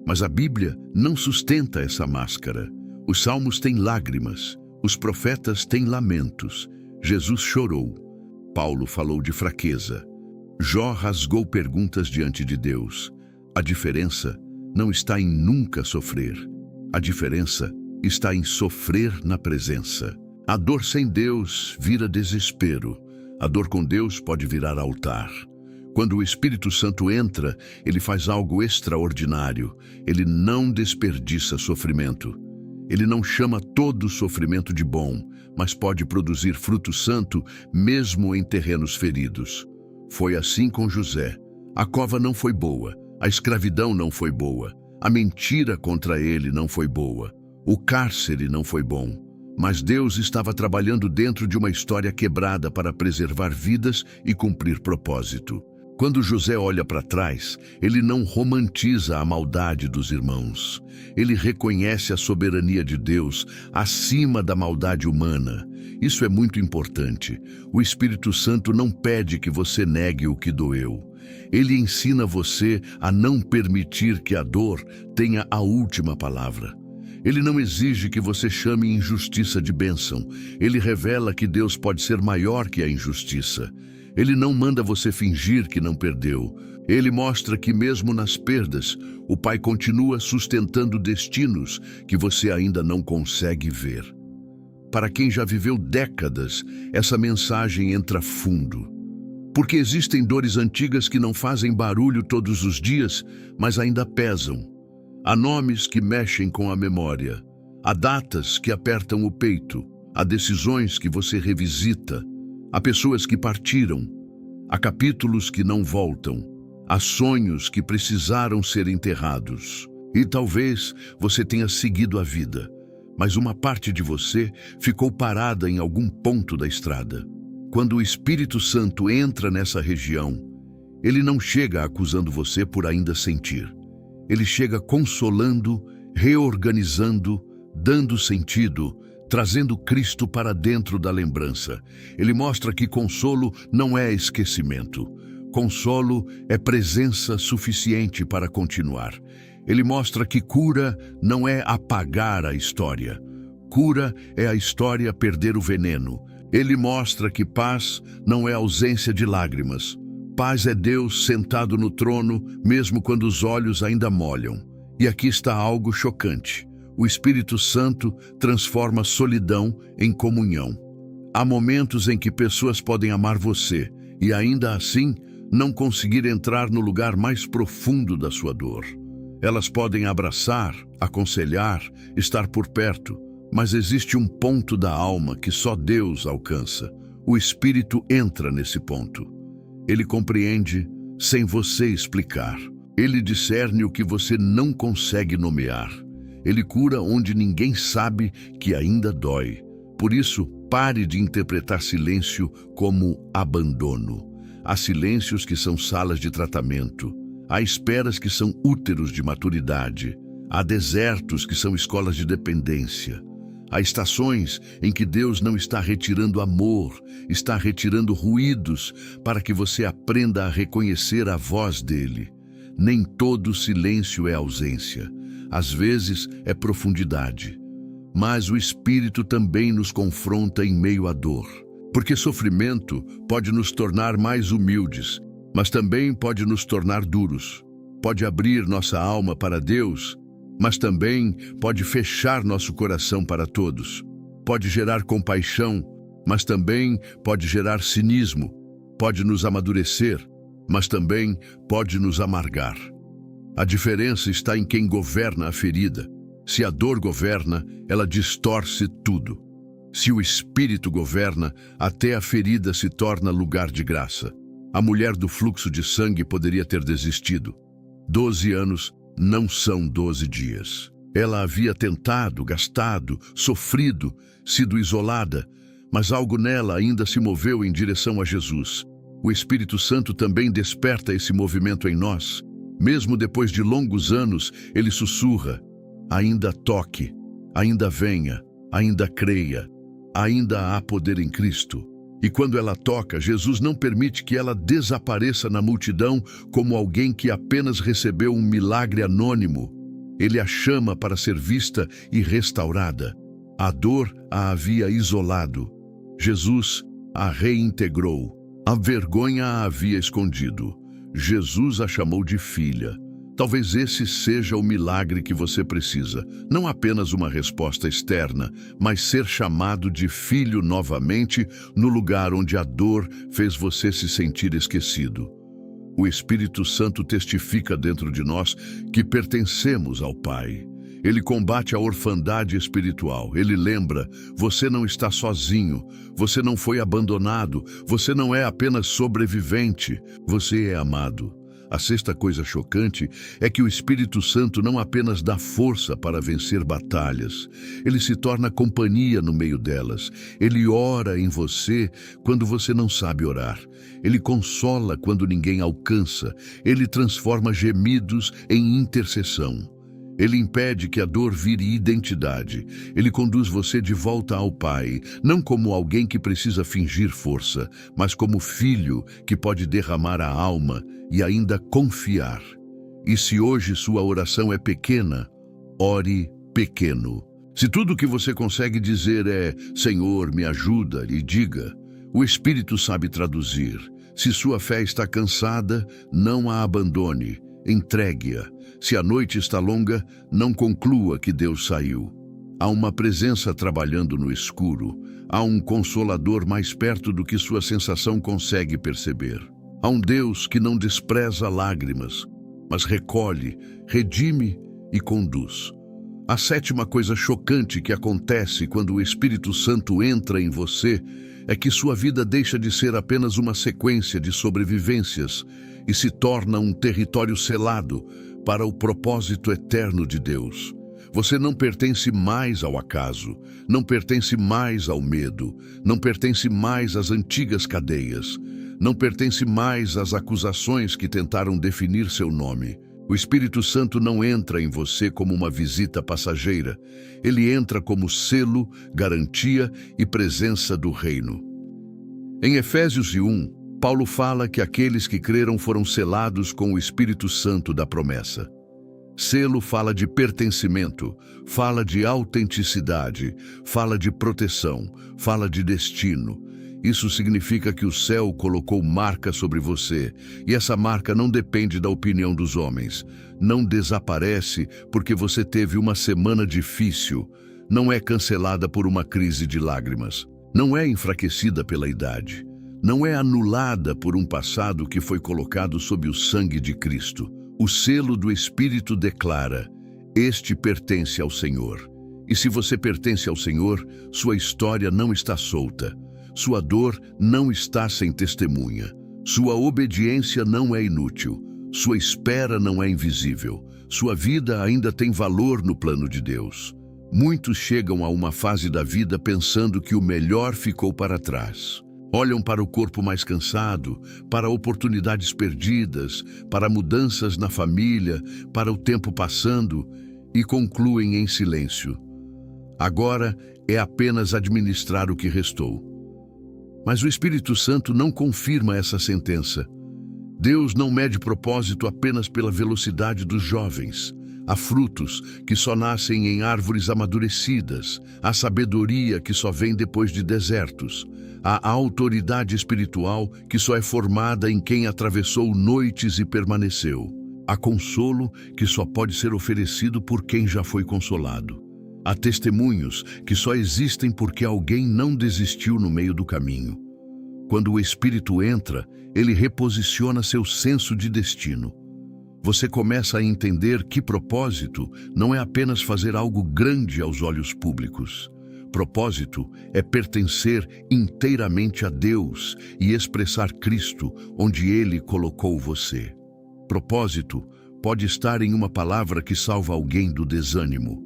Mas a Bíblia não sustenta essa máscara. Os salmos têm lágrimas, os profetas têm lamentos. Jesus chorou. Paulo falou de fraqueza. Jó rasgou perguntas diante de Deus. A diferença não está em nunca sofrer. A diferença está em sofrer na presença. A dor sem Deus vira desespero. A dor com Deus pode virar altar. Quando o Espírito Santo entra, ele faz algo extraordinário. Ele não desperdiça sofrimento. Ele não chama todo sofrimento de bom, mas pode produzir fruto santo mesmo em terrenos feridos. Foi assim com José. A cova não foi boa, a escravidão não foi boa, a mentira contra ele não foi boa, o cárcere não foi bom. Mas Deus estava trabalhando dentro de uma história quebrada para preservar vidas e cumprir propósito. Quando José olha para trás, ele não romantiza a maldade dos irmãos. Ele reconhece a soberania de Deus acima da maldade humana. Isso é muito importante. O Espírito Santo não pede que você negue o que doeu. Ele ensina você a não permitir que a dor tenha a última palavra. Ele não exige que você chame injustiça de bênção. Ele revela que Deus pode ser maior que a injustiça. Ele não manda você fingir que não perdeu. Ele mostra que mesmo nas perdas, o Pai continua sustentando destinos que você ainda não consegue ver. Para quem já viveu décadas, essa mensagem entra fundo. Porque existem dores antigas que não fazem barulho todos os dias, mas ainda pesam. Há nomes que mexem com a memória. Há datas que apertam o peito. Há decisões que você revisita. Há pessoas que partiram, há capítulos que não voltam, há sonhos que precisaram ser enterrados. E talvez você tenha seguido a vida, mas uma parte de você ficou parada em algum ponto da estrada. Quando o Espírito Santo entra nessa região, ele não chega acusando você por ainda sentir. Ele chega consolando, reorganizando, dando sentido, trazendo Cristo para dentro da lembrança. Ele mostra que consolo não é esquecimento. Consolo é presença suficiente para continuar. Ele mostra que cura não é apagar a história. Cura é a história perder o veneno. Ele mostra que paz não é ausência de lágrimas. Paz é Deus sentado no trono, mesmo quando os olhos ainda molham. E aqui está algo chocante. O Espírito Santo transforma solidão em comunhão. Há momentos em que pessoas podem amar você e ainda assim não conseguir entrar no lugar mais profundo da sua dor. Elas podem abraçar, aconselhar, estar por perto, mas existe um ponto da alma que só Deus alcança. O Espírito entra nesse ponto. Ele compreende sem você explicar. Ele discerne o que você não consegue nomear. Ele cura onde ninguém sabe que ainda dói. Por isso, pare de interpretar silêncio como abandono. Há silêncios que são salas de tratamento. Há esperas que são úteros de maturidade. Há desertos que são escolas de dependência. Há estações em que Deus não está retirando amor, está retirando ruídos para que você aprenda a reconhecer a voz dele. Nem todo silêncio é ausência. Às vezes é profundidade, mas o Espírito também nos confronta em meio à dor. Porque sofrimento pode nos tornar mais humildes, mas também pode nos tornar duros. Pode abrir nossa alma para Deus, mas também pode fechar nosso coração para todos. Pode gerar compaixão, mas também pode gerar cinismo. Pode nos amadurecer, mas também pode nos amargar. A diferença está em quem governa a ferida. Se a dor governa, ela distorce tudo. Se o Espírito governa, até a ferida se torna lugar de graça. A mulher do fluxo de sangue poderia ter desistido. 12 anos não são 12 dias. Ela havia tentado, gastado, sofrido, sido isolada, mas algo nela ainda se moveu em direção a Jesus. O Espírito Santo também desperta esse movimento em nós. Mesmo depois de longos anos, ele sussurra: ainda toque, ainda venha, ainda creia, ainda há poder em Cristo. E quando ela toca, Jesus não permite que ela desapareça na multidão como alguém que apenas recebeu um milagre anônimo. Ele a chama para ser vista e restaurada. A dor a havia isolado. Jesus a reintegrou. A vergonha a havia escondido. Jesus a chamou de filha. Talvez esse seja o milagre que você precisa. Não apenas uma resposta externa, mas ser chamado de filho novamente no lugar onde a dor fez você se sentir esquecido. O Espírito Santo testifica dentro de nós que pertencemos ao Pai. Ele combate a orfandade espiritual. Ele lembra: você não está sozinho, você não foi abandonado, você não é apenas sobrevivente, você é amado. A sexta coisa chocante é que o Espírito Santo não apenas dá força para vencer batalhas, ele se torna companhia no meio delas. Ele ora em você quando você não sabe orar. Ele consola quando ninguém alcança. Ele transforma gemidos em intercessão. Ele impede que a dor vire identidade. Ele conduz você de volta ao Pai, não como alguém que precisa fingir força, mas como filho que pode derramar a alma e ainda confiar. E se hoje sua oração é pequena, ore pequeno. Se tudo que você consegue dizer é: Senhor, me ajuda, e diga, o Espírito sabe traduzir. Se sua fé está cansada, não a abandone, entregue-a. Se a noite está longa, não conclua que Deus saiu. Há uma presença trabalhando no escuro. Há um consolador mais perto do que sua sensação consegue perceber. Há um Deus que não despreza lágrimas, mas recolhe, redime e conduz. A sétima coisa chocante que acontece quando o Espírito Santo entra em você é que sua vida deixa de ser apenas uma sequência de sobrevivências e se torna um território selado para o propósito eterno de Deus. Você não pertence mais ao acaso, não pertence mais ao medo, não pertence mais às antigas cadeias, não pertence mais às acusações que tentaram definir seu nome. O Espírito Santo não entra em você como uma visita passageira. Ele entra como selo, garantia e presença do reino. Em Efésios 1, Paulo fala que aqueles que creram foram selados com o Espírito Santo da promessa. Selo fala de pertencimento, fala de autenticidade, fala de proteção, fala de destino. Isso significa que o céu colocou marca sobre você, e essa marca não depende da opinião dos homens. Não desaparece porque você teve uma semana difícil, não é cancelada por uma crise de lágrimas, não é enfraquecida pela idade, não é anulada por um passado que foi colocado sob o sangue de Cristo. O selo do Espírito declara: este pertence ao Senhor. E se você pertence ao Senhor, sua história não está solta. Sua dor não está sem testemunha. Sua obediência não é inútil. Sua espera não é invisível. Sua vida ainda tem valor no plano de Deus. Muitos chegam a uma fase da vida pensando que o melhor ficou para trás. Olham para o corpo mais cansado, para oportunidades perdidas, para mudanças na família, para o tempo passando e concluem em silêncio. Agora é apenas administrar o que restou. Mas o Espírito Santo não confirma essa sentença. Deus não mede propósito apenas pela velocidade dos jovens. Há frutos que só nascem em árvores amadurecidas. Há sabedoria que só vem depois de desertos. Há autoridade espiritual que só é formada em quem atravessou noites e permaneceu. Há consolo que só pode ser oferecido por quem já foi consolado. Há testemunhos que só existem porque alguém não desistiu no meio do caminho. Quando o Espírito entra, ele reposiciona seu senso de destino. você começa a entender que propósito não é apenas fazer algo grande aos olhos públicos. Propósito é pertencer inteiramente a Deus e expressar Cristo onde Ele colocou você. Propósito pode estar em uma palavra que salva alguém do desânimo,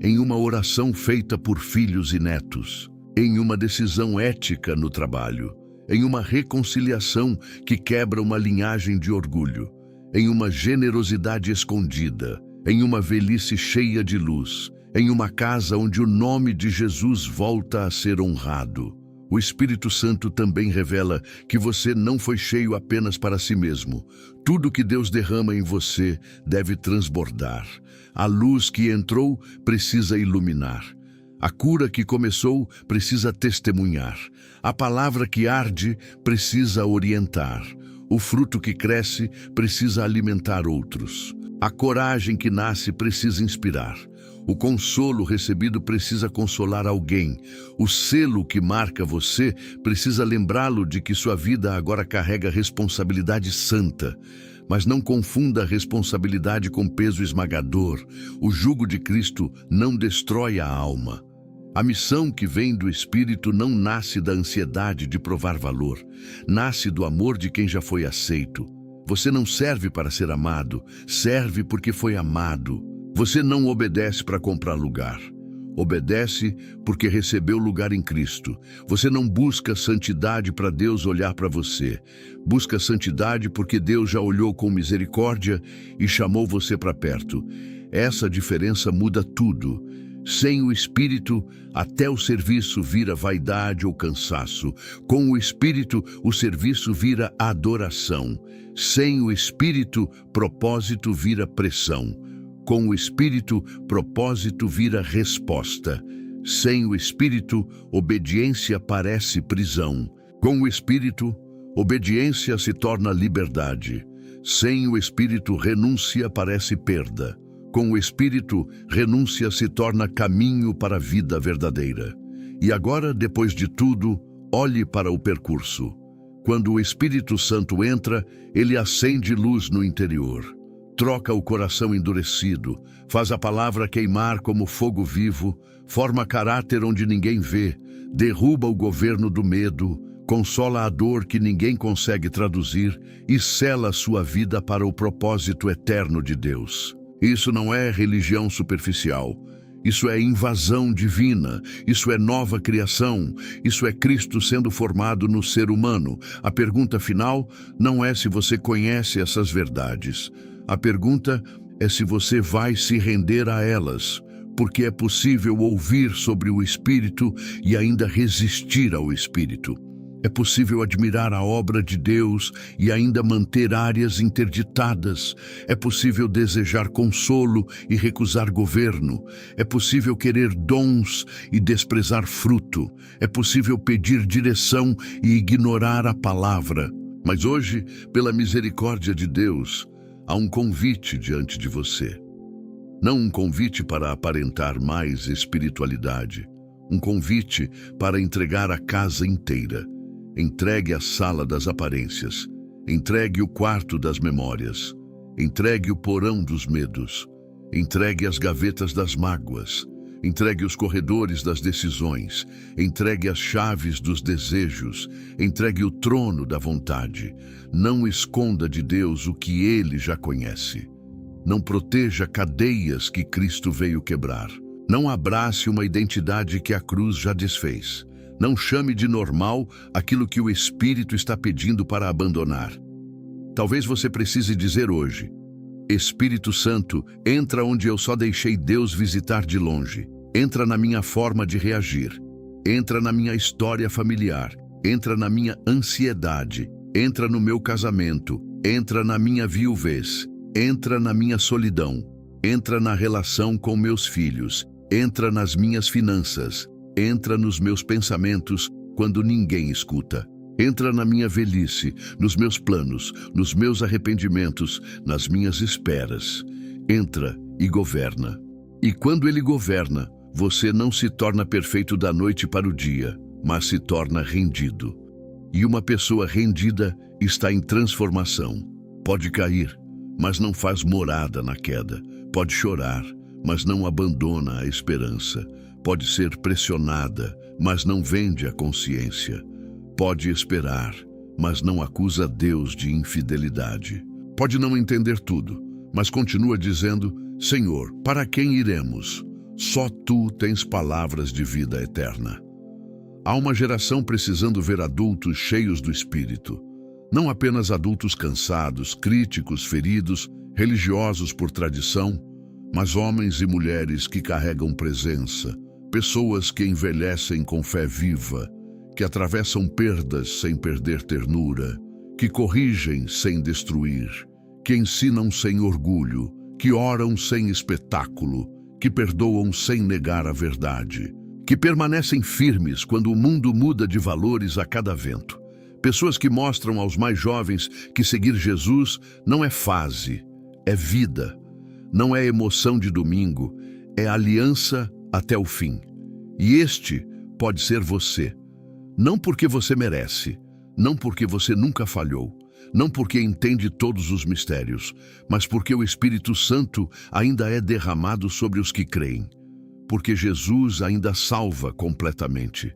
em uma oração feita por filhos e netos, em uma decisão ética no trabalho, em uma reconciliação que quebra uma linhagem de orgulho, em uma generosidade escondida, em uma velhice cheia de luz, em uma casa onde o nome de Jesus volta a ser honrado. O Espírito Santo também revela que você não foi cheio apenas para si mesmo. Tudo que Deus derrama em você deve transbordar. A luz que entrou precisa iluminar. A cura que começou precisa testemunhar. A palavra que arde precisa orientar. O fruto que cresce precisa alimentar outros. A coragem que nasce precisa inspirar. O consolo recebido precisa consolar alguém. O selo que marca você precisa lembrá-lo de que sua vida agora carrega responsabilidade santa. Mas não confunda a responsabilidade com peso esmagador. O jugo de Cristo não destrói a alma. A missão que vem do Espírito não nasce da ansiedade de provar valor. Nasce do amor de quem já foi aceito. Você não serve para ser amado, serve porque foi amado. Você não obedece para comprar lugar. Obedece porque recebeu lugar em Cristo. Você não busca santidade para Deus olhar para você. Busca santidade porque Deus já olhou com misericórdia e chamou você para perto. Essa diferença muda tudo. Sem o Espírito, até o serviço vira vaidade ou cansaço. Com o Espírito, o serviço vira adoração. Sem o Espírito, propósito vira pressão. Com o Espírito, propósito vira resposta. Sem o Espírito, obediência parece prisão. Com o Espírito, obediência se torna liberdade. Sem o Espírito, renúncia parece perda. Com o Espírito, renúncia se torna caminho para a vida verdadeira. E agora, depois de tudo, olhe para o percurso. Quando o Espírito Santo entra, ele acende luz no interior. Troca o coração endurecido, faz a palavra queimar como fogo vivo, forma caráter onde ninguém vê, derruba o governo do medo, consola a dor que ninguém consegue traduzir e sela sua vida para o propósito eterno de Deus. Isso não é religião superficial. Isso é invasão divina, isso é nova criação, isso é Cristo sendo formado no ser humano. A pergunta final não é se você conhece essas verdades. A pergunta é se você vai se render a elas, porque é possível ouvir sobre o Espírito e ainda resistir ao Espírito. É possível admirar a obra de Deus e ainda manter áreas interditadas. É possível desejar consolo e recusar governo. É possível querer dons e desprezar fruto. É possível pedir direção e ignorar a palavra. Mas hoje, pela misericórdia de Deus, há um convite diante de você. Não um convite para aparentar mais espiritualidade. Um convite para entregar a casa inteira. Entregue a sala das aparências. Entregue o quarto das memórias. Entregue o porão dos medos. Entregue as gavetas das mágoas. Entregue os corredores das decisões. Entregue as chaves dos desejos. Entregue o trono da vontade. Não esconda de Deus o que Ele já conhece. Não proteja cadeias que Cristo veio quebrar. Não abrace uma identidade que a cruz já desfez. Não chame de normal aquilo que o Espírito está pedindo para abandonar. Talvez você precise dizer hoje: Espírito Santo, entra onde eu só deixei Deus visitar de longe. Entra na minha forma de reagir. Entra na minha história familiar. Entra na minha ansiedade. Entra no meu casamento. Entra na minha viuvez. Entra na minha solidão. Entra na relação com meus filhos. Entra nas minhas finanças. Entra nos meus pensamentos quando ninguém escuta. Entra na minha velhice, nos meus planos, nos meus arrependimentos, nas minhas esperas. Entra e governa. E quando Ele governa, você não se torna perfeito da noite para o dia, mas se torna rendido. E uma pessoa rendida está em transformação. Pode cair, mas não faz morada na queda. Pode chorar, mas não abandona a esperança. Pode ser pressionada, mas não vende a consciência. Pode esperar, mas não acusa Deus de infidelidade. Pode não entender tudo, mas continua dizendo: Senhor, para quem iremos? Só Tu tens palavras de vida eterna. Há uma geração precisando ver adultos cheios do Espírito. Não apenas adultos cansados, críticos, feridos, religiosos por tradição, mas homens e mulheres que carregam presença, pessoas que envelhecem com fé viva, que atravessam perdas sem perder ternura, que corrigem sem destruir, que ensinam sem orgulho, que oram sem espetáculo, que perdoam sem negar a verdade, que permanecem firmes quando o mundo muda de valores a cada vento. Pessoas que mostram aos mais jovens que seguir Jesus não é fase, é vida. Não é emoção de domingo, é aliança até o fim. E este pode ser você. Não porque você merece, não porque você nunca falhou, não porque entende todos os mistérios, mas porque o Espírito Santo ainda é derramado sobre os que creem. Porque Jesus ainda salva completamente.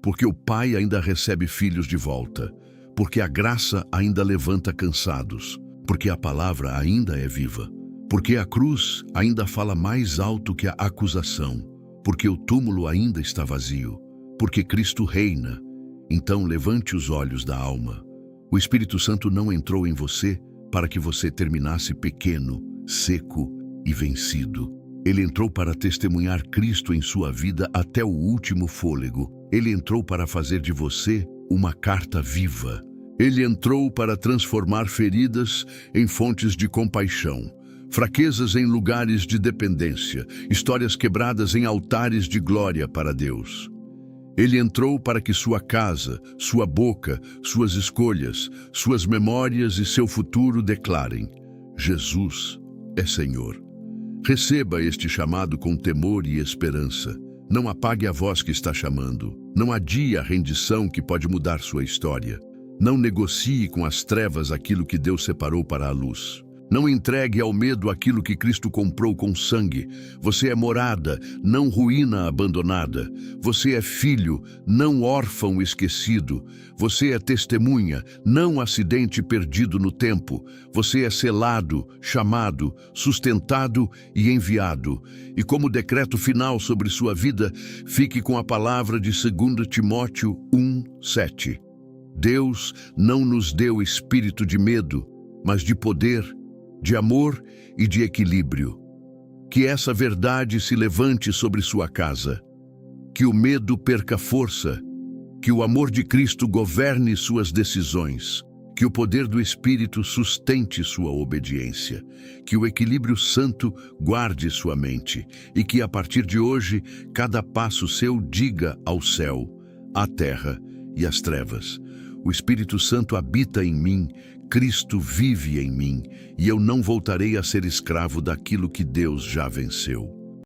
Porque o Pai ainda recebe filhos de volta. Porque a graça ainda levanta cansados. Porque a palavra ainda é viva. Porque a cruz ainda fala mais alto que a acusação. Porque o túmulo ainda está vazio. Porque Cristo reina. Então levante os olhos da alma. O Espírito Santo não entrou em você para que você terminasse pequeno, seco e vencido. Ele entrou para testemunhar Cristo em sua vida até o último fôlego. Ele entrou para fazer de você uma carta viva. Ele entrou para transformar feridas em fontes de compaixão, fraquezas em lugares de dependência, histórias quebradas em altares de glória para Deus. Ele entrou para que sua casa, sua boca, suas escolhas, suas memórias e seu futuro declarem: Jesus é Senhor. Receba este chamado com temor e esperança. Não apague a voz que está chamando. Não adie a rendição que pode mudar sua história. Não negocie com as trevas aquilo que Deus separou para a luz. Não entregue ao medo aquilo que Cristo comprou com sangue. Você é morada, não ruína abandonada. Você é filho, não órfão esquecido. Você é testemunha, não acidente perdido no tempo. Você é selado, chamado, sustentado e enviado. E como decreto final sobre sua vida, fique com a palavra de 2 Timóteo 1:7. Deus não nos deu espírito de medo, mas de poder, de amor e de equilíbrio. Que essa verdade se levante sobre sua casa. Que o medo perca força. Que o amor de Cristo governe suas decisões. Que o poder do Espírito sustente sua obediência. Que o equilíbrio santo guarde sua mente. E que a partir de hoje, cada passo seu diga ao céu, à terra e às trevas: o Espírito Santo habita em mim, Cristo vive em mim, e eu não voltarei a ser escravo daquilo que Deus já venceu.